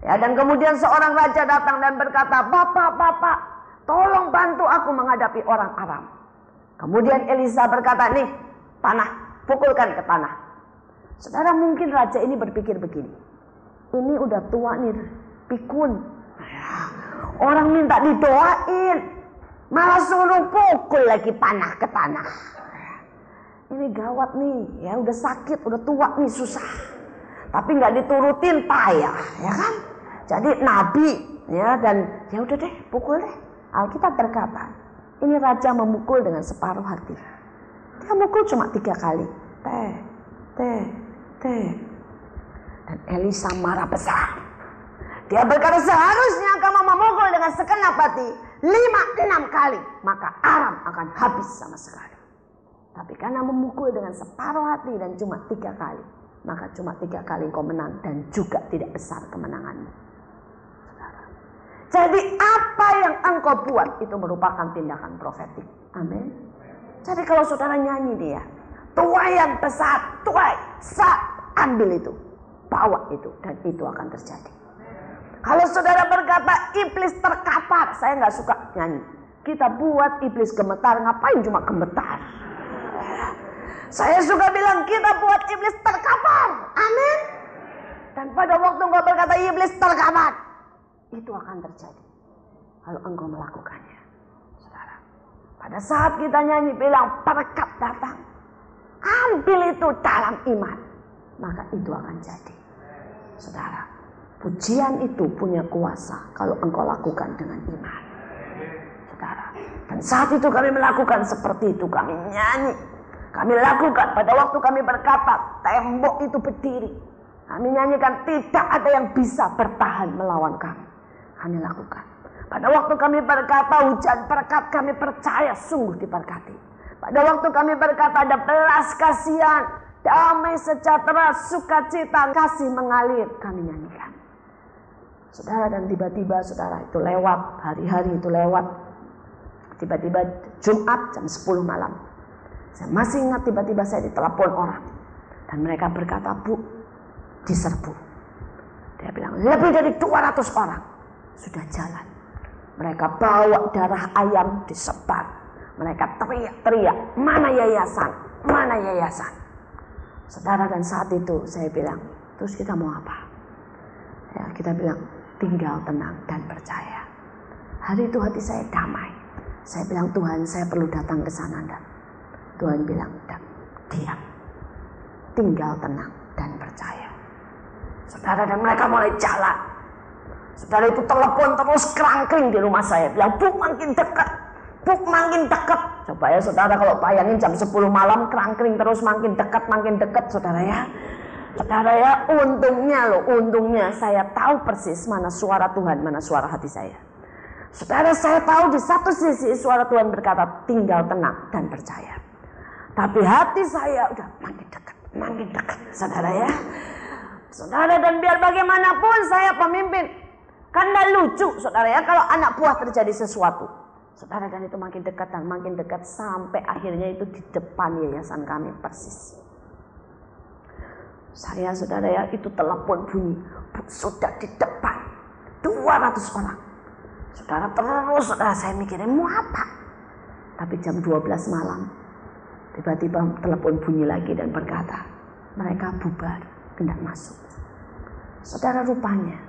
Ya, dan kemudian seorang raja datang dan berkata, Bapak, tolong bantu aku menghadapi orang Aram. Kemudian Elisa berkata, nih, panah, pukulkan ke tanah. Saudara, mungkin raja ini berpikir begini, ini udah tua nih, pikun. Orang minta didoain, malah suruh pukul lagi panah ke tanah. Ini gawat nih, ya udah sakit, udah tua nih, susah. Tapi nggak diturutin payah, ya kan? Jadi nabi, ya, dan ya udah deh, pukul deh. Alkitab berkata, ini raja memukul dengan separuh hati. Dia mukul cuma 3 kali. Dan Elisa marah besar. Dia berkata, seharusnya kamu memukul dengan segenap hati 5-6 kali, maka Aram akan habis sama sekali. Tapi karena memukul dengan separuh hati dan cuma 3 kali, maka cuma 3 kali kau menang dan juga tidak besar kemenanganmu. Saudara. Jadi apa yang engkau buat itu merupakan tindakan profetik. Amin. Jadi kalau saudara nyanyi dia, tuayan besar, tuai, ambil itu, bawa itu, dan itu akan terjadi. Kalau saudara berkata iblis terkapar, saya nggak suka nyanyi. Kita buat iblis gemetar, ngapain cuma gemetar? Saya suka bilang kita buat iblis terkapar, amin. Dan pada waktu engkau berkata iblis terkapar, itu akan terjadi kalau engkau melakukannya, saudara. Pada saat kita nyanyi bilang berkat datang, ambil itu dalam iman, maka itu akan jadi, saudara. Pujian itu punya kuasa kalau engkau lakukan dengan iman, saudara. Dan saat itu kami melakukan seperti itu, kami nyanyi, kami lakukan. Pada waktu kami berkata tembok itu berdiri, kami nyanyikan tidak ada yang bisa bertahan melawan kami. Kami lakukan. Pada waktu kami berkata hujan berkat, kami percaya sungguh diberkati. Pada waktu kami berkata ada belas kasihan, damai sejahtera, sukacita, kasih mengalir, kami nyanyikan. Saudara, dan tiba-tiba saudara itu lewat, hari-hari itu lewat. Tiba-tiba Jumat jam 10 malam. Saya masih ingat tiba-tiba saya ditelepon orang. Dan mereka berkata, Bu, diserbu. Dia bilang, lebih dari 200 orang sudah jalan. Mereka bawa darah ayam disebar. Mereka teriak-teriak, mana yayasan? Mana yayasan? Saudara, dan saat itu saya bilang, terus kita mau apa? Ya, kita bilang, tinggal tenang dan percaya. Hari itu hati saya damai. Saya bilang, Tuhan, saya perlu datang ke sana. Dan Tuhan bilang, diam. Tinggal tenang dan percaya. Saudara, dan mereka mulai jalan. Saudara, itu telepon terus kerangkring di rumah saya. Bilang, Bu, makin dekat. Bu, makin dekat. Coba ya saudara, kalau bayangin jam 10 malam kerangkring terus makin dekat saudara ya. Saudara ya, untungnya saya tahu persis mana suara Tuhan, mana suara hati saya. Saudara, saya tahu di satu sisi suara Tuhan berkata tinggal tenang dan percaya. Tapi hati saya udah makin dekat, saudara ya. Saudara, dan biar bagaimanapun saya pemimpin. Kan gak lucu saudara ya kalau anak buah terjadi sesuatu. Saudara, dan itu makin dekat sampai akhirnya itu di depan yayasan kami persis. Saya saudara ya, itu telepon bunyi, sudah di depan 200 orang. Saudara, terus saudara saya mikirin mau apa. Tapi jam 12 malam tiba-tiba telepon bunyi lagi dan berkata, mereka bubar, hendak masuk. Saudara, rupanya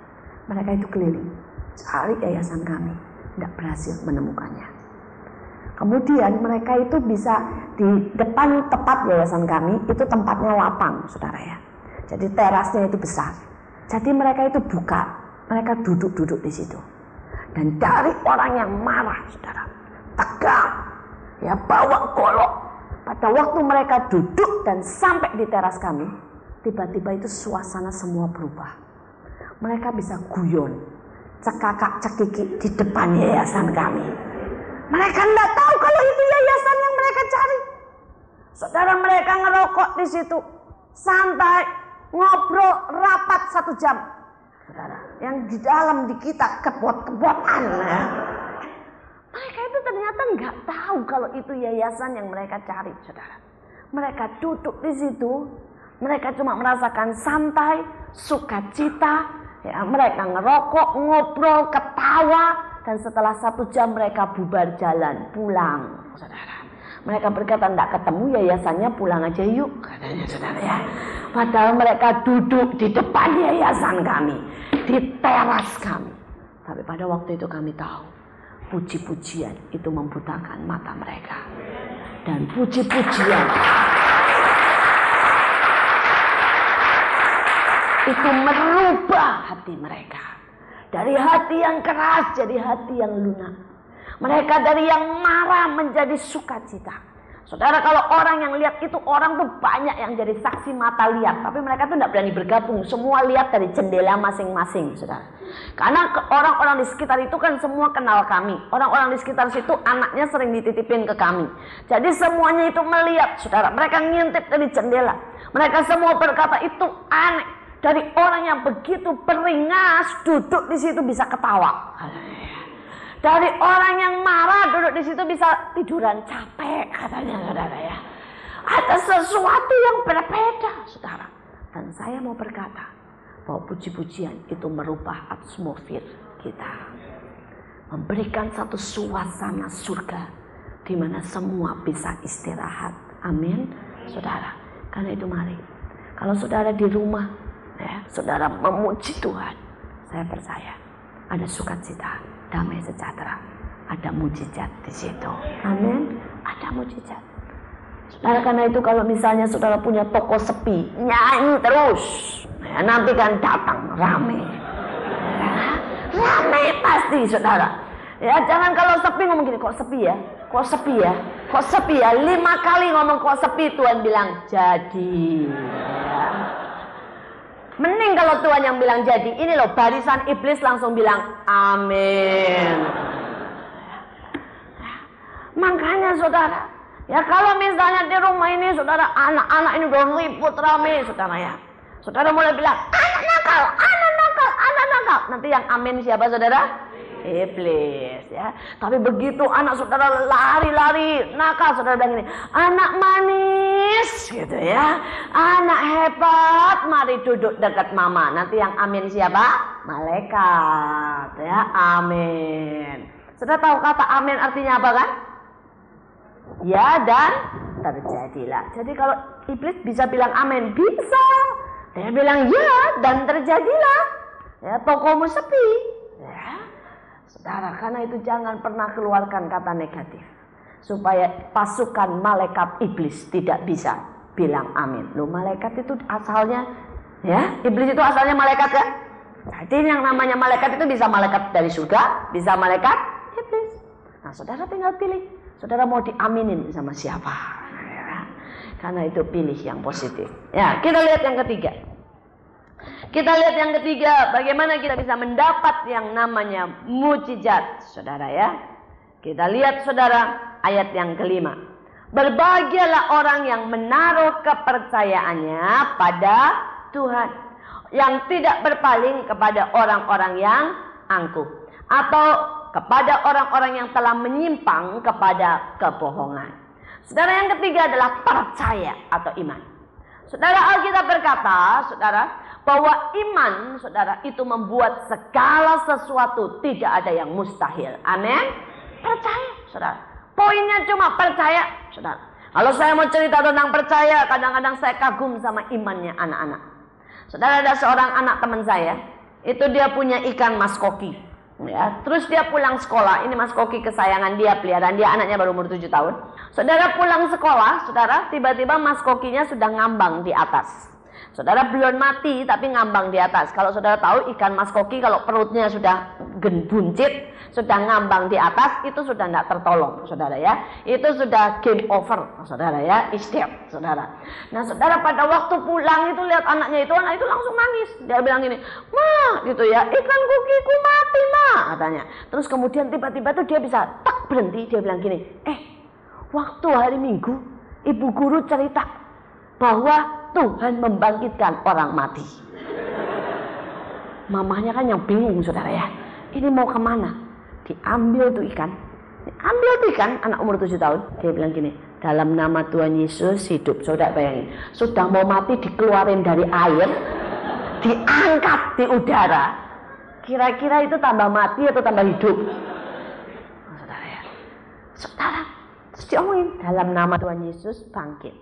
mereka itu keliling cari yayasan kami, tidak berhasil menemukannya. Kemudian mereka itu bisa di depan tepat yayasan kami, itu tempatnya lapang saudara ya. Jadi terasnya itu besar. Jadi mereka itu buka, mereka duduk di situ. Dan dari orang yang marah, saudara, tegang, ya bawa golok. Pada waktu mereka duduk dan sampai di teras kami, tiba-tiba itu suasana semua berubah. Mereka bisa guyon, cekakak cekikik di depan yayasan kami. Mereka tidak tahu kalau itu yayasan yang mereka cari. Saudara, mereka ngerokok di situ, santai. Ngobrol rapat 1 jam, saudara. Yang di dalam di kita kebot-kebotan ya. Mereka itu ternyata nggak tahu kalau itu yayasan yang mereka cari, saudara. Mereka duduk di situ, mereka cuma merasakan santai, sukacita, ya. Mereka ngerokok, ngobrol, ketawa, dan setelah 1 jam mereka bubar jalan, pulang, saudara. Mereka berkata, tidak ketemu yayasannya, pulang aja yuk, katanya saudara ya. Padahal mereka duduk di depan yayasan kami, di teras kami. Tapi pada waktu itu kami tahu, puji-pujian itu membutakan mata mereka. Dan puji-pujian itu merubah hati mereka. Dari hati yang keras jadi hati yang lunak. Mereka dari yang marah menjadi sukacita. Saudara, kalau orang yang lihat itu, orang tuh banyak yang jadi saksi mata lihat. Tapi mereka tuh tidak berani bergabung. Semua lihat dari jendela masing-masing, saudara. Karena orang-orang di sekitar itu kan semua kenal kami. Orang-orang di sekitar situ anaknya sering dititipin ke kami. Jadi semuanya itu melihat, saudara. Mereka ngintip dari jendela. Mereka semua berkata, itu aneh. Dari orang yang begitu beringas duduk di situ bisa ketawa. Dari orang yang marah duduk di situ bisa tiduran capek, katanya saudara ya. Ada sesuatu yang berbeda, saudara. Dan saya mau berkata bahwa puji-pujian itu merubah atmosfer kita, memberikan satu suasana surga di mana semua bisa istirahat. Amin, saudara. Karena itu mari, kalau saudara di rumah, ya, saudara memuji Tuhan, saya percaya ada sukacita, damai sejahtera, ada mujizat di situ. Amin, ada mujizat. Saudara, karena itu kalau misalnya saudara punya toko sepi, nyanyi terus, ya, nanti kan datang rame, ya, rame pasti saudara. Ya, jangan kalau sepi ngomong gini, kok sepi ya, kok sepi ya, kok sepi ya. 5 kali ngomong kok sepi, Tuhan bilang jadi. Ya. Mending kalau Tuhan yang bilang jadi. Ini loh, barisan iblis langsung bilang amin. Makanya saudara, ya kalau misalnya di rumah ini saudara, anak-anak ini udah ribut rame saudara ya. Saudara mulai bilang anak nakal, anak nakal, anak nakal. Nanti yang amin siapa saudara? iblis ya. Tapi begitu anak saudara lari-lari nakal, saudara bilang ini, anak manis gitu ya, anak hebat, mari duduk dekat mama. Nanti yang amin siapa? Malaikat ya, amin. Saudara tahu kata amin artinya apa kan? Ya dan terjadilah. Jadi kalau iblis bisa bilang amin, bisa. Dia bilang ya dan terjadilah. Ya, tokomu sepi. Ya. Saudara, karena itu jangan pernah keluarkan kata negatif. Supaya pasukan malaikat iblis tidak bisa bilang amin. Loh, malaikat itu asalnya, ya, iblis itu asalnya malaikat kan? Jadi yang namanya malaikat itu bisa malaikat dari surga, bisa malaikat iblis. Nah, saudara tinggal pilih. Saudara mau diaminin sama siapa? Ya. Karena itu pilih yang positif. Ya, kita lihat yang ketiga. Kita lihat yang ketiga, bagaimana kita bisa mendapat yang namanya mukjizat, saudara ya. Kita lihat saudara ayat yang kelima. Berbahagialah orang yang menaruh kepercayaannya pada Tuhan, yang tidak berpaling kepada orang-orang yang angkuh, atau kepada orang-orang yang telah menyimpang kepada kebohongan. Saudara, yang ketiga adalah percaya atau iman. Saudara, Alkitab berkata, saudara, bahwa iman, saudara, itu membuat segala sesuatu, tidak ada yang mustahil. Amin. Percaya, saudara. Poinnya cuma percaya, saudara. Kalau saya mau cerita tentang percaya, kadang-kadang saya kagum sama imannya anak-anak. Saudara, ada seorang anak teman saya, itu dia punya ikan mas koki. Ya, terus dia pulang sekolah, ini mas koki kesayangan dia, peliharaan dia, anaknya baru umur 7 tahun. Saudara pulang sekolah, saudara, tiba-tiba mas kokinya sudah ngambang di atas. Saudara belum mati tapi ngambang di atas. Kalau saudara tahu ikan mas koki kalau perutnya sudah buncit, sudah ngambang di atas, itu sudah tidak tertolong, saudara ya. Itu sudah game over, saudara ya, is dead, saudara. Nah, saudara pada waktu pulang itu lihat anaknya itu, anak itu langsung nangis. Dia bilang gini, "Ma," gitu ya, "ikan kokiku mati, Ma," katanya. Terus kemudian tiba-tiba tuh dia bisa tak berhenti, dia bilang gini, "Waktu hari Minggu, ibu guru cerita bahwa Tuhan membangkitkan orang mati." Mamanya kan yang bingung, saudara ya. Ini mau kemana? Diambil tuh ikan. Diambil tuh ikan, anak umur 7 tahun. Dia bilang gini, "Dalam nama Tuhan Yesus hidup." Saudara bayangin, sudah mau mati dikeluarin dari air, diangkat di udara. Kira-kira itu tambah mati atau tambah hidup? Saudara ya. Saudara, terus diomongin, dalam nama Tuhan Yesus bangkit.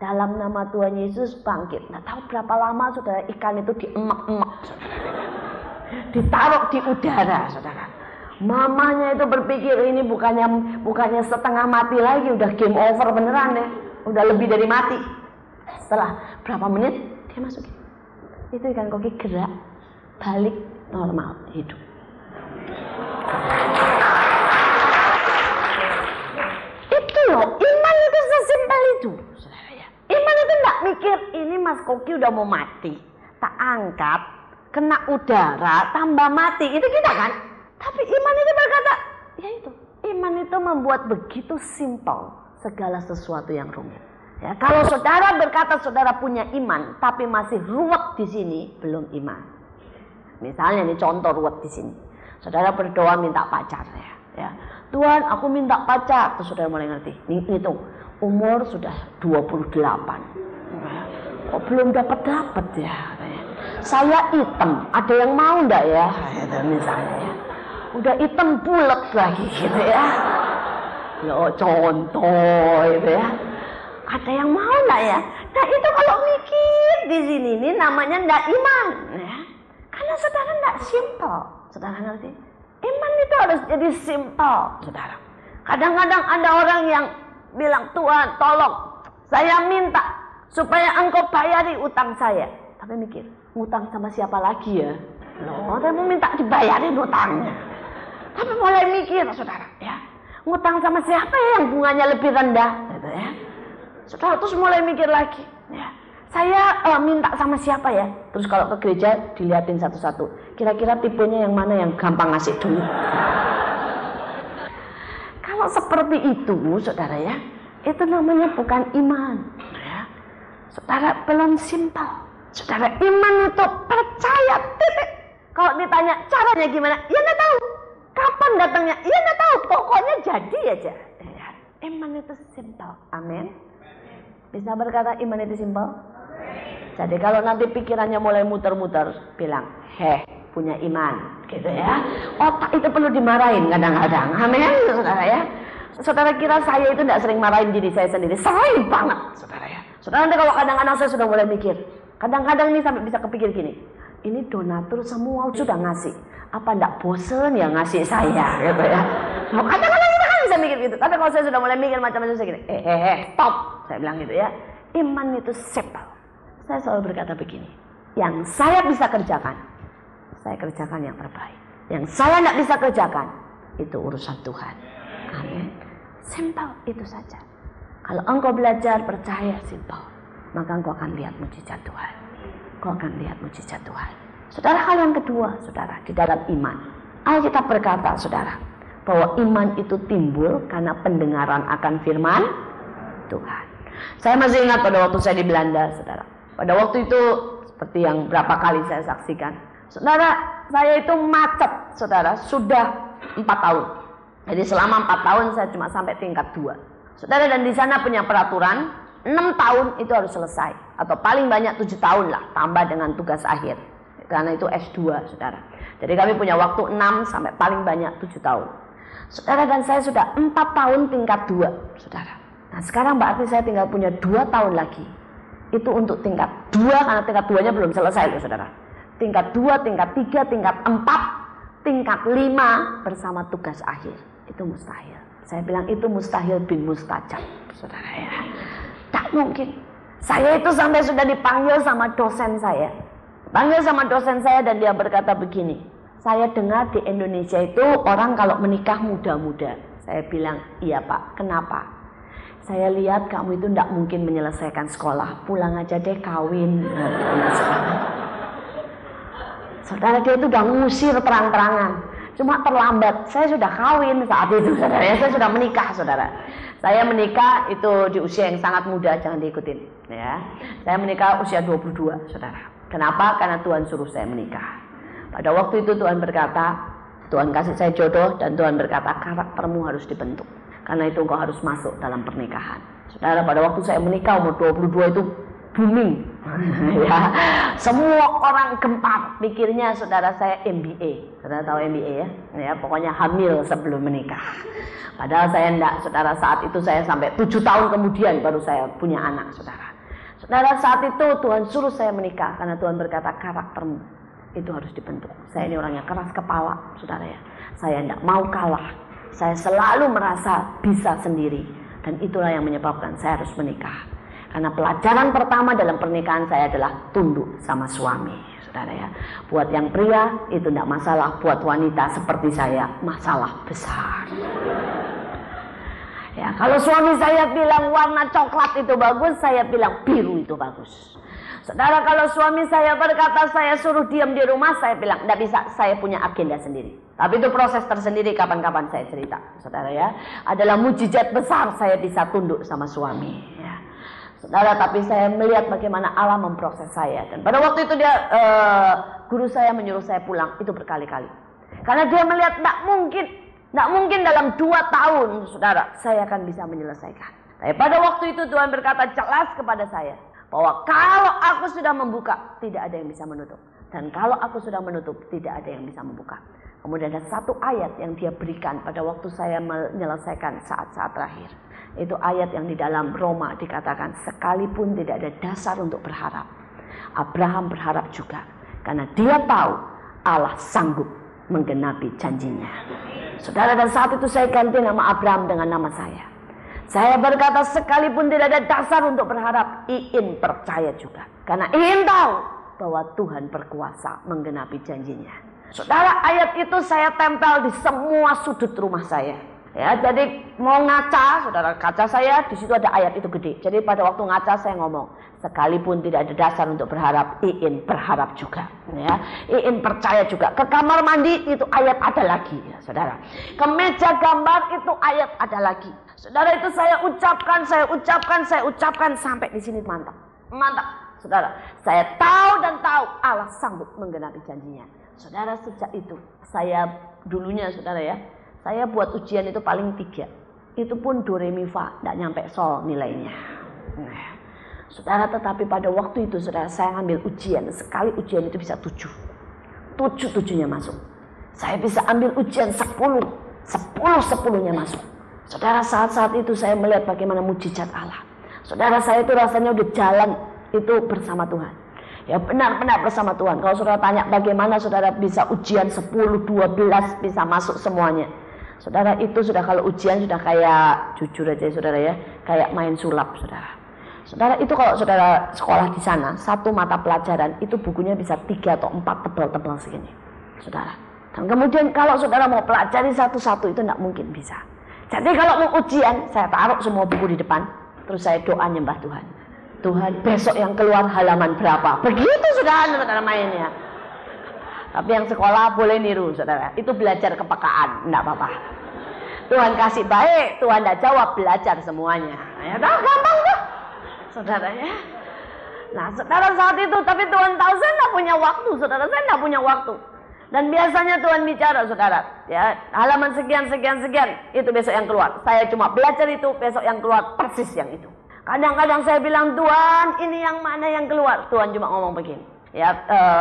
Dalam nama Tuhan Yesus bangkit. Nah, tahu berapa lama saudara ikan itu diemak-emak, ditaruh di udara, saudara. Mamanya itu berpikir ini bukannya setengah mati lagi, udah game over beneran ya, udah lebih dari mati. Setelah berapa menit dia masukin, itu ikan koki gerak, balik normal, hidup. Itu loh, iman itu sesimpel itu. Iman itu enggak mikir ini mas koki udah mau mati, tak angkat, kena udara, tambah mati, itu kita kan. Tapi iman itu berkata, ya itu, iman itu membuat begitu simpel segala sesuatu yang rumit. Ya, kalau saudara berkata saudara punya iman, tapi masih ruwet di sini, belum iman. Misalnya nih contoh ruwet di sini, saudara berdoa minta pacar ya. Tuhan, aku minta pacar, terus saudara mulai ngerti, ngitung. Umur sudah 28. Kok belum dapat ya? Saya hitam, ada yang mau enggak ya? Itu misalnya ya. Udah hitam bulat lagi gitu ya. Loh, contoh itu ya. Ada yang mau enggak ya? Nah, itu kalau mikir di sini ini namanya enggak iman ya. Karena saudara enggak simpel. Saudara ngerti? Iman itu harus jadi simpel, saudara. Kadang-kadang ada orang yang bilang, "Tuhan, tolong, saya minta supaya engkau bayari utang saya." Tapi mikir, utang sama siapa lagi ya? Loh, saya mau minta dibayarin utangnya. Tapi mulai mikir, saudara, ya, ngutang sama siapa ya yang bunganya lebih rendah, gitu ya. Saudara terus mulai mikir lagi, ya, saya minta sama siapa ya? Terus kalau ke gereja dilihatin satu-satu, kira-kira tipenya yang mana yang gampang ngasih duit. Kalau seperti itu, saudara ya, itu namanya bukan iman. Ya. Saudara belum simpel. Saudara, iman itu percaya, titik. Kalau ditanya caranya gimana, ya nggak tahu. kapan datangnya? Iya nggak tahu, pokoknya jadi aja. Ya, iman itu simpel, amin. Bisa berkata iman itu simpel? Jadi kalau nanti pikirannya mulai muter-muter, bilang, punya iman, gitu ya. Otak itu perlu dimarahin kadang-kadang, amin, saudara ya. Saudara kira saya itu tidak sering marahin diri saya sendiri, sering banget, saudara ya. Saudara nanti kalau kadang-kadang saya sudah mulai mikir, kadang-kadang ini sampai bisa kepikir gini, ini donatur semua sudah ngasih, apa ndak bosen ya ngasih saya, gitu ya. Kadang-kadang kita kan bisa mikir gitu, tapi kalau saya sudah mulai mikir macam-macam saya gini, stop, saya bilang gitu ya. Iman itu simple. Saya selalu berkata begini, yang saya bisa kerjakan, saya kerjakan yang terbaik. Yang saya tidak bisa kerjakan, itu urusan Tuhan. Amin. Simple itu saja. Kalau engkau belajar percaya simple, maka engkau akan lihat mujizat Tuhan. Engkau akan lihat mujizat Tuhan. Saudara, hal yang kedua, saudara, di dalam iman, Alkitab berkata, saudara, bahwa iman itu timbul karena pendengaran akan firman Tuhan. Saya masih ingat pada waktu saya di Belanda, saudara. Pada waktu itu, seperti yang berapa kali saya saksikan, saudara, saya itu macet, saudara, sudah 4 tahun. Jadi selama 4 tahun saya cuma sampai tingkat 2. Saudara, dan di sana punya peraturan 6 tahun itu harus selesai, atau paling banyak 7 tahun lah, tambah dengan tugas akhir. Karena itu S2, saudara. Jadi kami punya waktu 6 sampai paling banyak 7 tahun. Saudara, dan saya sudah 4 tahun tingkat 2, saudara. Nah sekarang berarti saya tinggal punya 2 tahun lagi. Itu untuk tingkat 2, karena tingkat 2-nya belum selesai loh, saudara. Tingkat 2, tingkat 3, tingkat 4, tingkat 5 bersama tugas akhir. Itu mustahil. Saya bilang itu mustahil bin mustajab, saudara ya. Tak mungkin. Saya itu sampai sudah dipanggil sama dosen saya. Panggil sama dosen saya dan dia berkata begini, saya dengar di Indonesia itu orang kalau menikah muda-muda. Saya bilang, iya Pak, kenapa? Saya lihat kamu itu tidak mungkin menyelesaikan sekolah, pulang aja deh kawin. Saudara, dia itu udah ngusir terang-terangan, cuma terlambat. Saya sudah kawin saat itu, saudara. Saya sudah menikah, saudara. Saya menikah itu di usia yang sangat muda, jangan diikutin. Ya, saya menikah usia 22, saudara. Kenapa? Karena Tuhan suruh saya menikah. Pada waktu itu Tuhan berkata, Tuhan kasih saya jodoh dan Tuhan berkata karaktermu harus dibentuk. Karena itu engkau harus masuk dalam pernikahan. Saudara, pada waktu saya menikah umur 22 itu booming. Ya, semua orang gempar pikirnya saudara saya MBA. Saudara tahu MBA ya? Ya, pokoknya hamil sebelum menikah. Padahal saya enggak, saudara. Saat itu saya sampai 7 tahun kemudian baru saya punya anak, saudara. Saudara, saat itu Tuhan suruh saya menikah karena Tuhan berkata karaktermu itu harus dibentuk. Saya ini orangnya keras kepala, saudara ya. Saya enggak mau kalah. Saya selalu merasa bisa sendiri. Dan itulah yang menyebabkan saya harus menikah. Karena pelajaran pertama dalam pernikahan saya adalah tunduk sama suami, saudara ya. Buat yang pria itu tidak masalah, buat wanita seperti saya masalah besar. Ya, kalau suami saya bilang warna coklat itu bagus, saya bilang biru itu bagus. Saudara, kalau suami saya berkata saya suruh diam di rumah, saya bilang tidak bisa, saya punya agenda sendiri. Tapi itu proses tersendiri, kapan-kapan saya cerita, saudara ya. Adalah mujizat besar saya bisa tunduk sama suami. Ya. Saudara, tapi saya melihat bagaimana Allah memproses saya. Dan pada waktu itu dia, guru saya menyuruh saya pulang, itu berkali-kali. Karena dia melihat tidak mungkin dalam 2 tahun, saudara, saya akan bisa menyelesaikan. Tapi pada waktu itu Tuhan berkata jelas kepada saya, bahwa kalau aku sudah membuka, tidak ada yang bisa menutup. Dan kalau aku sudah menutup, tidak ada yang bisa membuka. Kemudian ada satu ayat yang dia berikan pada waktu saya menyelesaikan saat-saat terakhir. Itu ayat yang di dalam Roma dikatakan, sekalipun tidak ada dasar untuk berharap, Abraham berharap juga. Karena dia tahu Allah sanggup menggenapi janjinya. Saudara, dan saat itu saya ganti nama Abraham dengan nama saya. Saya berkata sekalipun tidak ada dasar untuk berharap, Iin percaya juga. Karena Iin tahu bahwa Tuhan berkuasa menggenapi janjinya. Saudara, ayat itu saya tempel di semua sudut rumah saya. Ya, jadi mau ngaca, saudara, kaca saya di situ ada ayat itu gede. Jadi pada waktu ngaca saya ngomong, sekalipun tidak ada dasar untuk berharap, Iin berharap juga. Ya, Iin percaya juga. Ke kamar mandi itu ayat ada lagi, ya, saudara. Ke meja gambar itu ayat ada lagi. Saudara, itu saya ucapkan sampai di sini mantap. Mantap, saudara. Saya tahu dan tahu Allah sanggup menggenapi janjinya. Saudara, sejak itu saya dulunya, saudara ya, Saya buat ujian itu paling 3. Itu pun do re mi fa, tidak nyampe sol nilainya. Nah, saudara, tetapi pada waktu itu saudara, saya ambil ujian. Sekali ujian itu bisa 7. 7-7-nya masuk. Saya bisa ambil ujian 10. 10-10-nya masuk. Saudara, saat-saat itu saya melihat bagaimana mujizat Allah. Saudara, saya itu rasanya udah jalan itu bersama Tuhan. Ya benar-benar bersama Tuhan. Kalau saudara tanya bagaimana saudara bisa ujian 10, 12 bisa masuk semuanya. Saudara, itu sudah kalau ujian sudah kayak, jujur aja saudara ya, kayak main sulap saudara. Saudara, itu kalau saudara sekolah di sana, satu mata pelajaran itu bukunya bisa 3 atau 4 tebal-tebal segini. Saudara. Dan kemudian kalau saudara mau pelajari satu-satu itu tidak mungkin bisa. Jadi kalau mau ujian, saya taruh semua buku di depan. Terus saya doa nyembah Tuhan. Tuhan, besok yang keluar halaman berapa? Begitu saudara mainnya. Tapi yang sekolah boleh niru saudara. Itu belajar kepekaan, enggak apa-apa. Tuhan kasih baik, Tuhan tidak jawab, belajar semuanya. Ya dah, gampang tuh. Saudara ya. Nah saudara, saat itu, tapi Tuhan tahu saya tidak punya waktu. Saudara, saya tidak punya waktu. Dan biasanya Tuhan bicara saudara, ya halaman sekian, itu besok yang keluar. Saya cuma belajar itu, besok yang keluar persis yang itu. Kadang-kadang saya bilang, Tuhan ini yang mana yang keluar? Tuhan cuma ngomong begini. Ya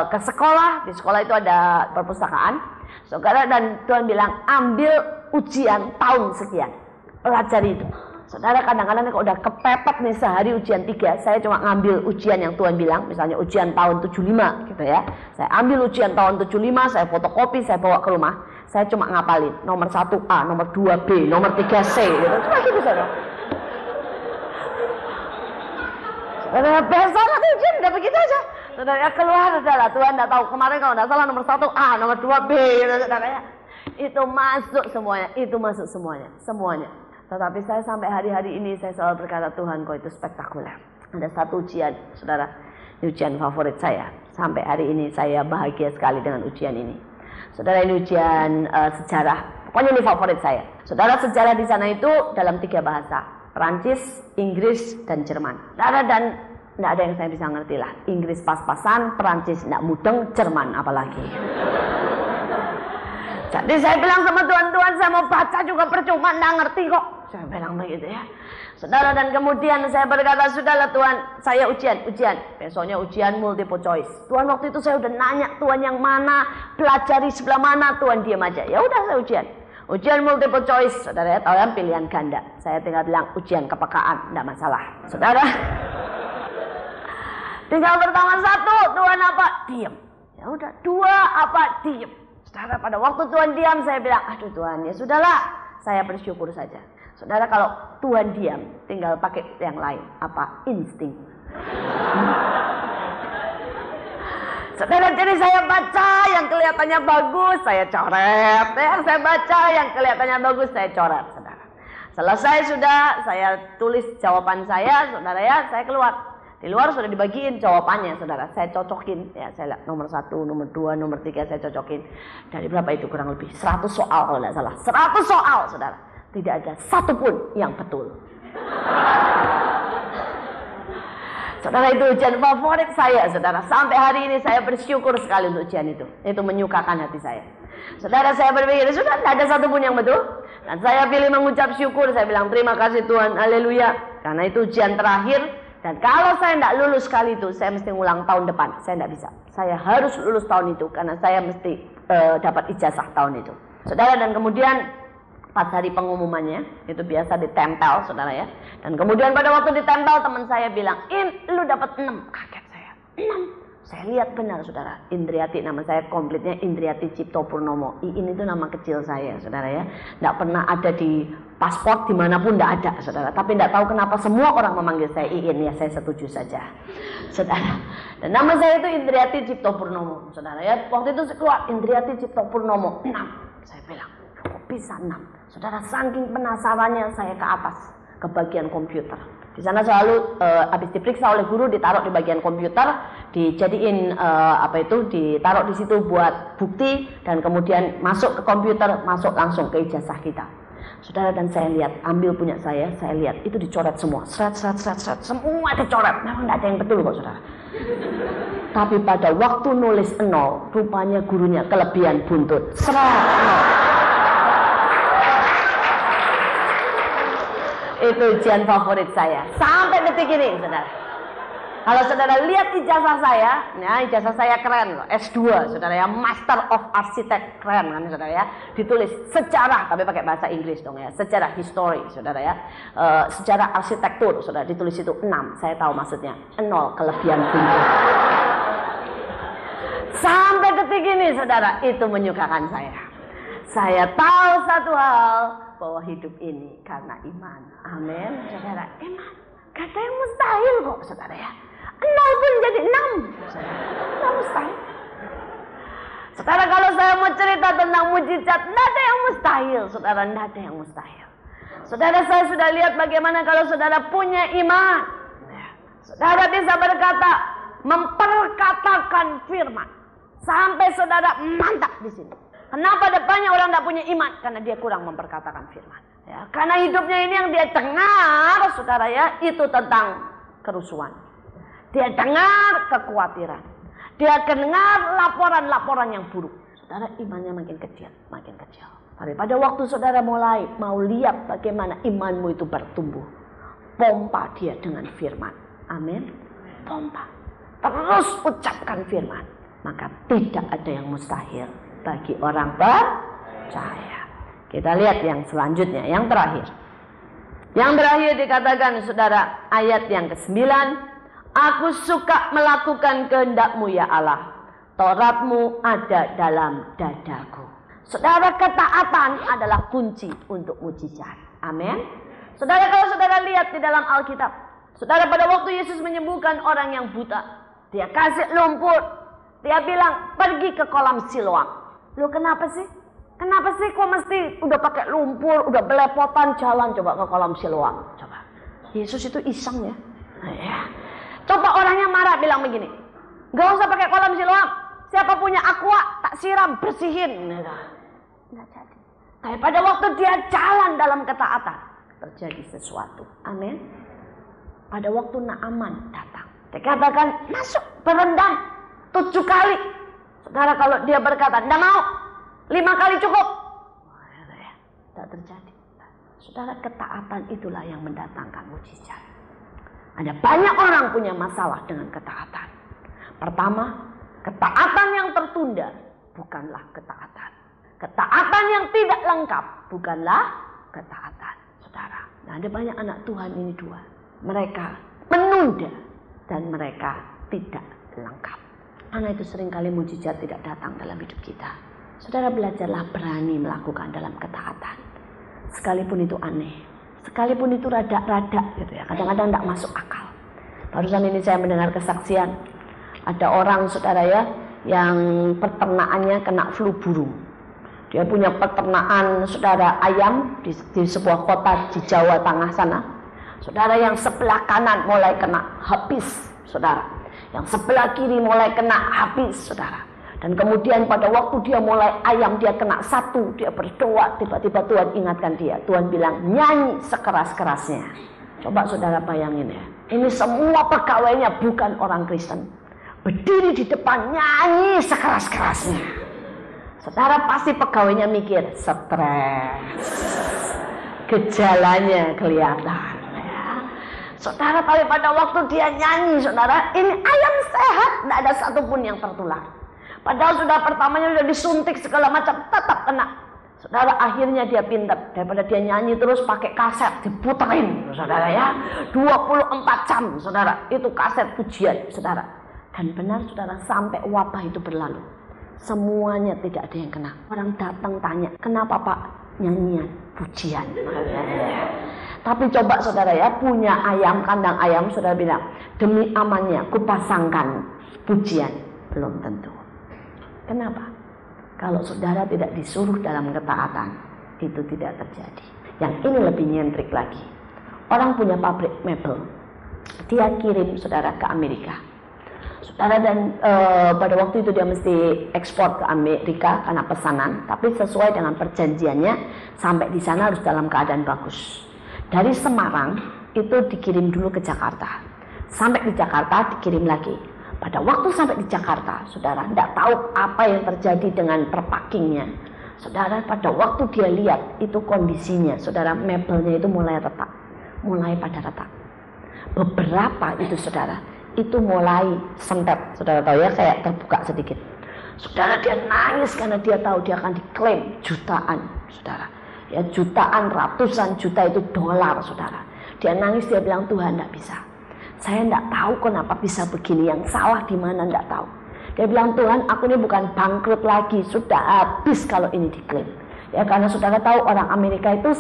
ke sekolah, di sekolah itu ada perpustakaan. Saudara, dan Tuhan bilang, ambil ujian tahun sekian. Pelajari itu. Saudara, kadang-kadang kalau udah kepepet nih sehari ujian 3, saya cuma ngambil ujian yang Tuhan bilang, misalnya ujian tahun 75 gitu ya. Saya ambil ujian tahun 75, saya fotokopi, saya bawa ke rumah. Saya cuma ngapalin nomor 1A, nomor 2B, nomor 3C gitu. Cuma gitu saudara. Saudara, besok nanti ujian udah begitu aja. Saudara, keluar saudara, Tuhan enggak tahu. Kemarin kalau enggak salah nomor 1A, nomor 2B gitu saudara ya. Itu masuk semuanya, semuanya. Tetapi saya sampai hari-hari ini saya selalu berkata, Tuhan kau itu spektakuler. Ada satu ujian, saudara, ujian favorit saya. Sampai hari ini saya bahagia sekali dengan ujian ini. Saudara, ini ujian sejarah. Pokoknya ini favorit saya. Saudara, sejarah di sana itu dalam 3 bahasa. Perancis, Inggris, dan Jerman. Saudara, dan tidak ada yang saya bisa ngerti lah. Inggris pas-pasan, Perancis tidak mudeng, Jerman apalagi. Jadi saya bilang sama Tuhan, saya mau baca juga percuma, tidak ngerti kok. Saya bilang begitu ya. Saudara, dan kemudian saya berkata, sudahlah Tuhan, saya ujian. Besoknya ujian multiple choice. Tuhan, waktu itu saya udah nanya, Tuhan yang mana, pelajari sebelah mana, Tuhan diam aja. Ya udah saya ujian. Ujian multiple choice, saudara ya, tahu kan pilihan ganda. Saya tinggal bilang ujian kepekaan, tidak masalah. Saudara, tinggal pertama 1, Tuhan apa? Diam. Ya udah, 2 apa? Diam. Saudara, pada waktu Tuhan diam, saya bilang, aduh Tuhan, ya sudahlah, saya bersyukur saja. Saudara, kalau Tuhan diam, tinggal pakai yang lain. Apa? Insting. Saudara, jadi saya baca yang kelihatannya bagus, saya coret. Yang saya baca yang kelihatannya bagus, saya coret. Saudara, selesai sudah, saya tulis jawaban saya, saudara ya, saya keluar. Di luar sudah dibagiin jawabannya, saudara. Saya cocokin, ya saya lihat nomor 1, nomor 2, nomor 3 saya cocokin. Dari berapa itu kurang lebih? 100 soal kalau tidak salah. 100 soal, saudara. Tidak ada satu pun yang betul. Saudara, itu ujian favorit saya, saudara. Sampai hari ini saya bersyukur sekali untuk ujian itu. Itu menyukakan hati saya. Saudara, saya berpikir, sudah tidak ada satu pun yang betul. Dan saya pilih mengucap syukur. Saya bilang, terima kasih Tuhan, haleluya. Karena itu ujian terakhir. Dan kalau saya tidak lulus kali itu, saya mesti ngulang tahun depan. Saya tidak bisa. Saya harus lulus tahun itu, karena saya mesti dapat ijazah tahun itu. Saudara, dan kemudian pas hari pengumumannya, itu biasa ditempel, saudara ya. Dan kemudian pada waktu ditempel, teman saya bilang, lu dapat 6. Kaget saya. 6. Saya lihat benar, saudara. Indriati, nama saya komplitnya Indriati Cipto Purnomo. Iin itu nama kecil saya, saudara ya. Tidak pernah ada di paspor, dimanapun tidak ada, saudara. Tapi tidak tahu kenapa semua orang memanggil saya Iin. Ya, saya setuju saja, saudara. Dan nama saya itu Indriati Cipto Purnomo, saudara ya. Waktu itu saya keluar, Indriati Cipto Purnomo 6. Saya bilang, kok bisa 6? Saudara, saking penasarannya saya ke atas, ke bagian komputer. Di sana selalu habis diperiksa oleh guru, ditaruh di bagian komputer, dijadiin ditaruh di situ buat bukti, dan kemudian masuk ke komputer, masuk langsung ke ijazah kita. Saudara, dan saya lihat, ambil punya saya lihat itu dicoret semua, seret, semua dicoret. Memang tidak ada yang betul kok, saudara. Tapi pada waktu nulis 0, rupanya gurunya kelebihan buntut. Seret 0. Itu ujian favorit saya sampai detik ini, saudara. Kalau saudara lihat ijazah saya, nah ijazah saya keren loh, S2, saudara ya, Master of Architect, keren kan saudara ya. Ditulis sejarah, tapi pakai bahasa Inggris dong ya, sejarah history, saudara ya. Sejarah arsitektur, saudara, ditulis itu 6, saya tahu maksudnya, 0 kelebihan tinggi. Sampai detik ini, saudara, itu menyukakan saya. Saya tahu satu hal, bahwa hidup ini karena iman. Amin, saudara, iman. Gak ada yang mustahil kok, saudara ya. 0 pun jadi 6. Tidak mustahil. Saudara, kalau saya mau cerita tentang mujizat, tidak ada yang mustahil, saudara, tidak ada yang mustahil. Saudara, saya sudah lihat bagaimana kalau saudara punya iman, saudara bisa berkata, memperkatakan firman, sampai saudara mantap di sini. Kenapa depannya orang tidak punya iman? Karena dia kurang memperkatakan firman. Ya, karena hidupnya ini yang dia dengar, saudara ya, itu tentang kerusuhan. Dia dengar kekhawatiran. Dia dengar laporan-laporan yang buruk. Saudara, imannya makin kecil, makin kecil. Tapi pada waktu saudara mulai mau lihat bagaimana imanmu itu bertumbuh, pompa dia dengan firman. Amin. Pompa. Terus ucapkan firman. Maka tidak ada yang mustahil bagi orang percaya. Kita lihat yang selanjutnya, yang terakhir. Yang terakhir dikatakan, saudara, ayat yang ke-9. Aku suka melakukan kehendak-Mu ya Allah. Taurat-Mu ada dalam dadaku. Saudara, ketaatan adalah kunci untuk mujizat. Amin. Saudara, kalau saudara lihat di dalam Alkitab, saudara, pada waktu Yesus menyembuhkan orang yang buta, dia kasih lumpur, dia bilang pergi ke kolam Siloam. Loh, kenapa sih? Kenapa sih kok mesti udah pakai lumpur, udah belepotan jalan coba ke kolam Siloam? Coba. Yesus itu iseng ya. Coba orangnya marah bilang begini, gak usah pakai kolam Siloam. Siapa punya aqua tak siram, bersihin. Nggak jadi. Tapi pada waktu dia jalan dalam ketaatan, terjadi sesuatu. Amin. Pada waktu Naaman datang, dikatakan masuk berendam 7 kali. Saudara, kalau dia berkata tidak mau, 5 kali cukup, tidak terjadi. Saudara, ketaatan itulah yang mendatangkan mujizat. Ada banyak orang punya masalah dengan ketaatan. Pertama, ketaatan yang tertunda bukanlah ketaatan. Ketaatan yang tidak lengkap bukanlah ketaatan. Saudara, nah ada banyak anak Tuhan ini dua. Mereka menunda dan mereka tidak lengkap. Karena itu seringkali mujizat tidak datang dalam hidup kita. Saudara, belajarlah berani melakukan dalam ketaatan. Sekalipun itu aneh. Sekalipun itu rada-rada gitu ya, kadang-kadang tidak masuk akal. Barusan ini saya mendengar kesaksian, ada orang, saudara ya, yang peternakannya kena flu burung. Dia punya peternakan, saudara, ayam di sebuah kota di Jawa Tengah sana. Saudara, yang sebelah kanan mulai kena habis, saudara. Yang sebelah kiri mulai kena habis, saudara. Dan kemudian pada waktu dia mulai ayam dia kena 1, dia berdoa, tiba-tiba Tuhan ingatkan dia. Tuhan bilang, nyanyi sekeras-kerasnya. Coba saudara bayangin ya. Ini semua pegawainya bukan orang Kristen. Berdiri di depan nyanyi sekeras-kerasnya. Saudara, pasti pegawainya mikir, stres. Gejalanya kelihatan. Saudara, tapi pada waktu dia nyanyi, saudara, ini ayam sehat, tidak ada satupun yang tertular. Padahal sudah pertamanya sudah disuntik segala macam, tetap kena. Saudara, akhirnya dia pintar. Daripada dia nyanyi terus pakai kaset, diputerin, saudara ya. 24 jam, saudara, itu kaset pujian, saudara. Dan benar, saudara, sampai wabah itu berlalu. Semuanya tidak ada yang kena. Orang datang tanya, kenapa Pak nyanyian pujian? Tapi coba saudara ya, punya ayam, kandang ayam, saudara bilang, demi amannya kupasangkan pujian. Belum tentu. Kenapa? Kalau saudara tidak disuruh dalam ketaatan, itu tidak terjadi. Yang ini lebih nyentrik lagi. Orang punya pabrik mebel, dia kirim saudara ke Amerika. Saudara, dan pada waktu itu dia mesti ekspor ke Amerika karena pesanan, tapi sesuai dengan perjanjiannya, sampai di sana harus dalam keadaan bagus. Dari Semarang itu dikirim dulu ke Jakarta, sampai di Jakarta dikirim lagi. Pada waktu sampai di Jakarta, saudara, tidak tahu apa yang terjadi dengan terpackingnya. Saudara, pada waktu dia lihat itu kondisinya, saudara, mebelnya itu mulai retak, mulai pada retak. Beberapa itu saudara, itu mulai sentet. Saudara tahu ya, kayak terbuka sedikit. Saudara, dia nangis karena dia tahu dia akan diklaim jutaan, saudara. Ya, jutaan, ratusan juta itu dolar, saudara. Dia nangis, dia bilang, Tuhan, enggak bisa. Saya enggak tahu kenapa bisa begini, yang salah di mana enggak tahu. Dia bilang, Tuhan, aku ini bukan bangkrut lagi, sudah habis kalau ini diklaim. Ya, karena saudara tahu orang Amerika itu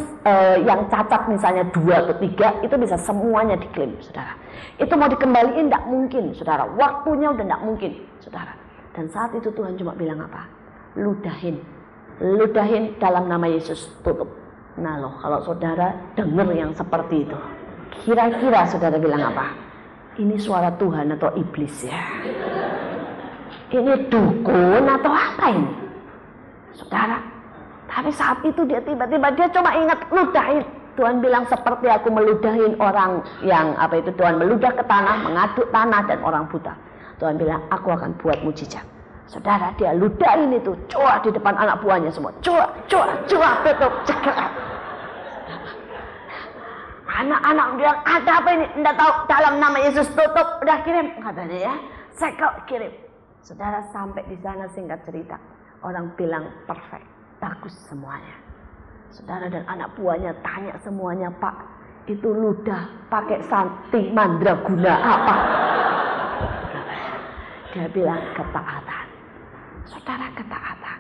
yang cacat misalnya 2 atau 3 itu bisa semuanya diklaim, saudara. Itu mau dikembaliin enggak mungkin, saudara. Waktunya udah enggak mungkin, saudara. Dan saat itu Tuhan cuma bilang apa? Ludahin dalam nama Yesus, tutup. Nah loh, kalau saudara dengar yang seperti itu, kira-kira saudara bilang apa? Ini suara Tuhan atau iblis ya? Ini dukun atau apa ini? Saudara, tapi saat itu dia tiba-tiba dia cuma ingat ludahin. Tuhan bilang seperti aku meludahin orang yang apa itu, Tuhan meludah ke tanah, mengaduk tanah dan orang buta. Tuhan bilang, aku akan buat mujizat. Saudara, dia ludahin itu, coba di depan anak buahnya semua. Coba, tutup, cekerat. Anak-anak bilang, ada apa ini? Tidak tahu, dalam nama Yesus tutup, udah kirim. Katanya ya, sekel kirim. Saudara, sampai di sana singkat cerita, orang bilang perfect, bagus semuanya. Saudara dan anak buahnya tanya semuanya, Pak, itu ludah pakai santi mandraguna apa? Dia bilang ketaatan. Saudara, ketaatan.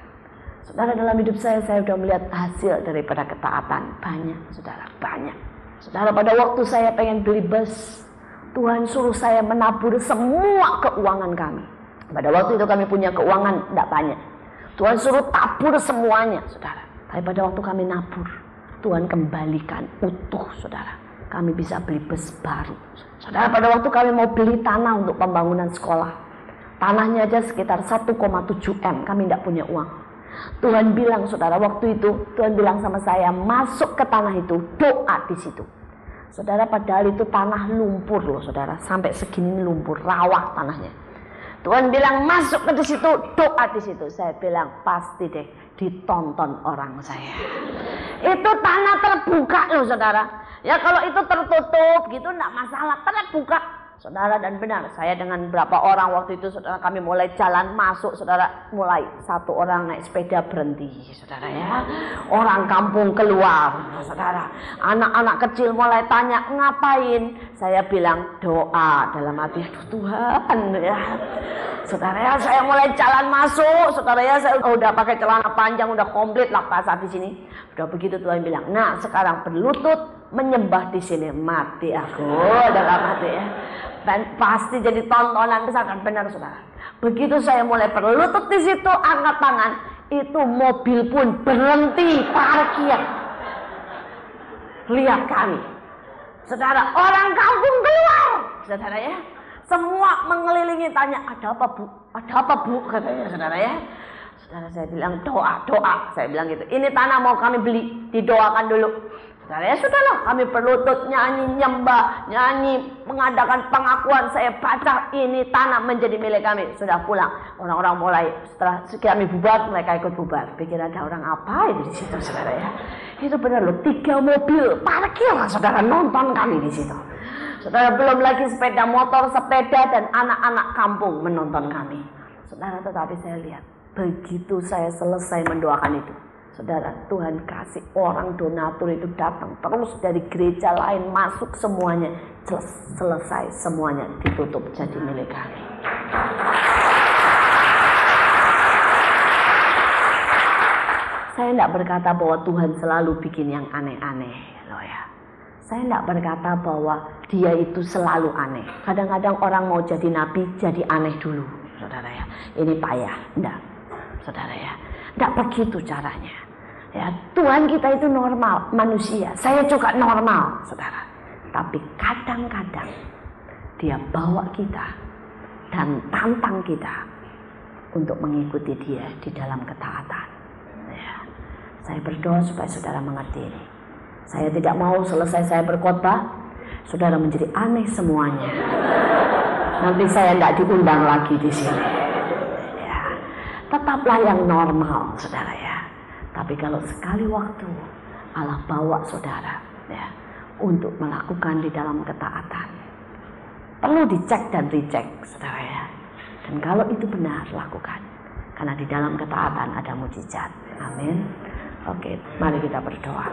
Saudara, dalam hidup saya sudah melihat hasil daripada ketaatan. Banyak, saudara, banyak. Saudara, pada waktu saya pengen beli bus, Tuhan suruh saya menabur semua keuangan kami. Pada waktu itu kami punya keuangan tidak banyak. Tuhan suruh tabur semuanya, saudara. Tapi pada waktu kami nabur, Tuhan kembalikan utuh, saudara. Kami bisa beli bus baru. Saudara, pada waktu kami mau beli tanah untuk pembangunan sekolah, tanahnya aja sekitar 1,7 M. Kami tidak punya uang. Tuhan bilang, saudara, waktu itu Tuhan bilang sama saya, masuk ke tanah itu, doa di situ. Saudara, padahal itu tanah lumpur loh, saudara, sampai segini lumpur, rawa tanahnya. Tuhan bilang masuk ke situ, doa di situ. Saya bilang pasti deh ditonton orang saya. Itu tanah terbuka loh, saudara. Ya kalau itu tertutup gitu enggak masalah, terbuka. Saudara, dan benar, saya dengan berapa orang waktu itu, saudara, kami mulai jalan masuk, saudara, mulai satu orang naik sepeda berhenti, saudara ya. Orang kampung keluar, saudara. Anak-anak kecil mulai tanya, ngapain? Saya bilang doa dalam hati, aduh Tuhan ya. Saudara ya, saya mulai jalan masuk, saudara ya, saya udah pakai celana panjang, udah komplit lah pasar di sini. Udah begitu Tuhan bilang, nah sekarang berlutut menyembah di sini, mati aku dalam hati ya. Dan pasti jadi tontonan besar, kan benar saudara. Begitu saya mulai berlutut di situ, angkat tangan, itu mobil pun berhenti parkir. Lihat kami, saudara, orang kampung keluar, saudara ya. Semua mengelilingi tanya, ada apa bu? Ada apa bu? Katanya saudara ya. Saudara, saya bilang doa. Saya bilang gitu. Ini tanah mau kami beli, didoakan dulu. Saudara ya, sudahlah, kami berlutut, nyanyi, nyembah, mengadakan pengakuan. Saya baca, ini tanah menjadi milik kami. Sudah pulang, orang-orang mulai, setelah kami bubar, mereka ikut bubar. Pikir ada orang apa itu di situ, saudara ya. Itu benar loh, 3 mobil parkir, saudara, nonton kami di situ. Saudara, belum lagi sepeda motor, sepeda, dan anak-anak kampung menonton kami. Saudara, tetapi saya lihat, begitu saya selesai mendoakan itu, saudara, Tuhan kasih orang donatur itu datang terus dari gereja lain masuk semuanya, selesai semuanya ditutup jadi milik kami. Saya tidak berkata bahwa Tuhan selalu bikin yang aneh-aneh loh ya. Saya tidak berkata bahwa dia itu selalu aneh. Kadang-kadang orang mau jadi nabi jadi aneh dulu, saudara ya. Ini payah, enggak, saudara ya. Tidak begitu caranya. Ya, Tuhan kita itu normal, manusia. Saya juga normal, saudara. Tapi kadang-kadang dia bawa kita dan tantang kita untuk mengikuti dia di dalam ketaatan. Ya. Saya berdoa supaya saudara mengerti ini. Saya tidak mau selesai saya berkhotbah, saudara menjadi aneh semuanya. Nanti saya tidak diundang lagi di sini. Ya. Tetaplah yang normal, saudara ya. Tapi kalau sekali waktu Allah bawa saudara ya, untuk melakukan di dalam ketaatan. Perlu dicek dan dicek, saudara ya. Dan kalau itu benar, lakukan. Karena di dalam ketaatan ada mujizat. Amin. Oke, mari kita berdoa.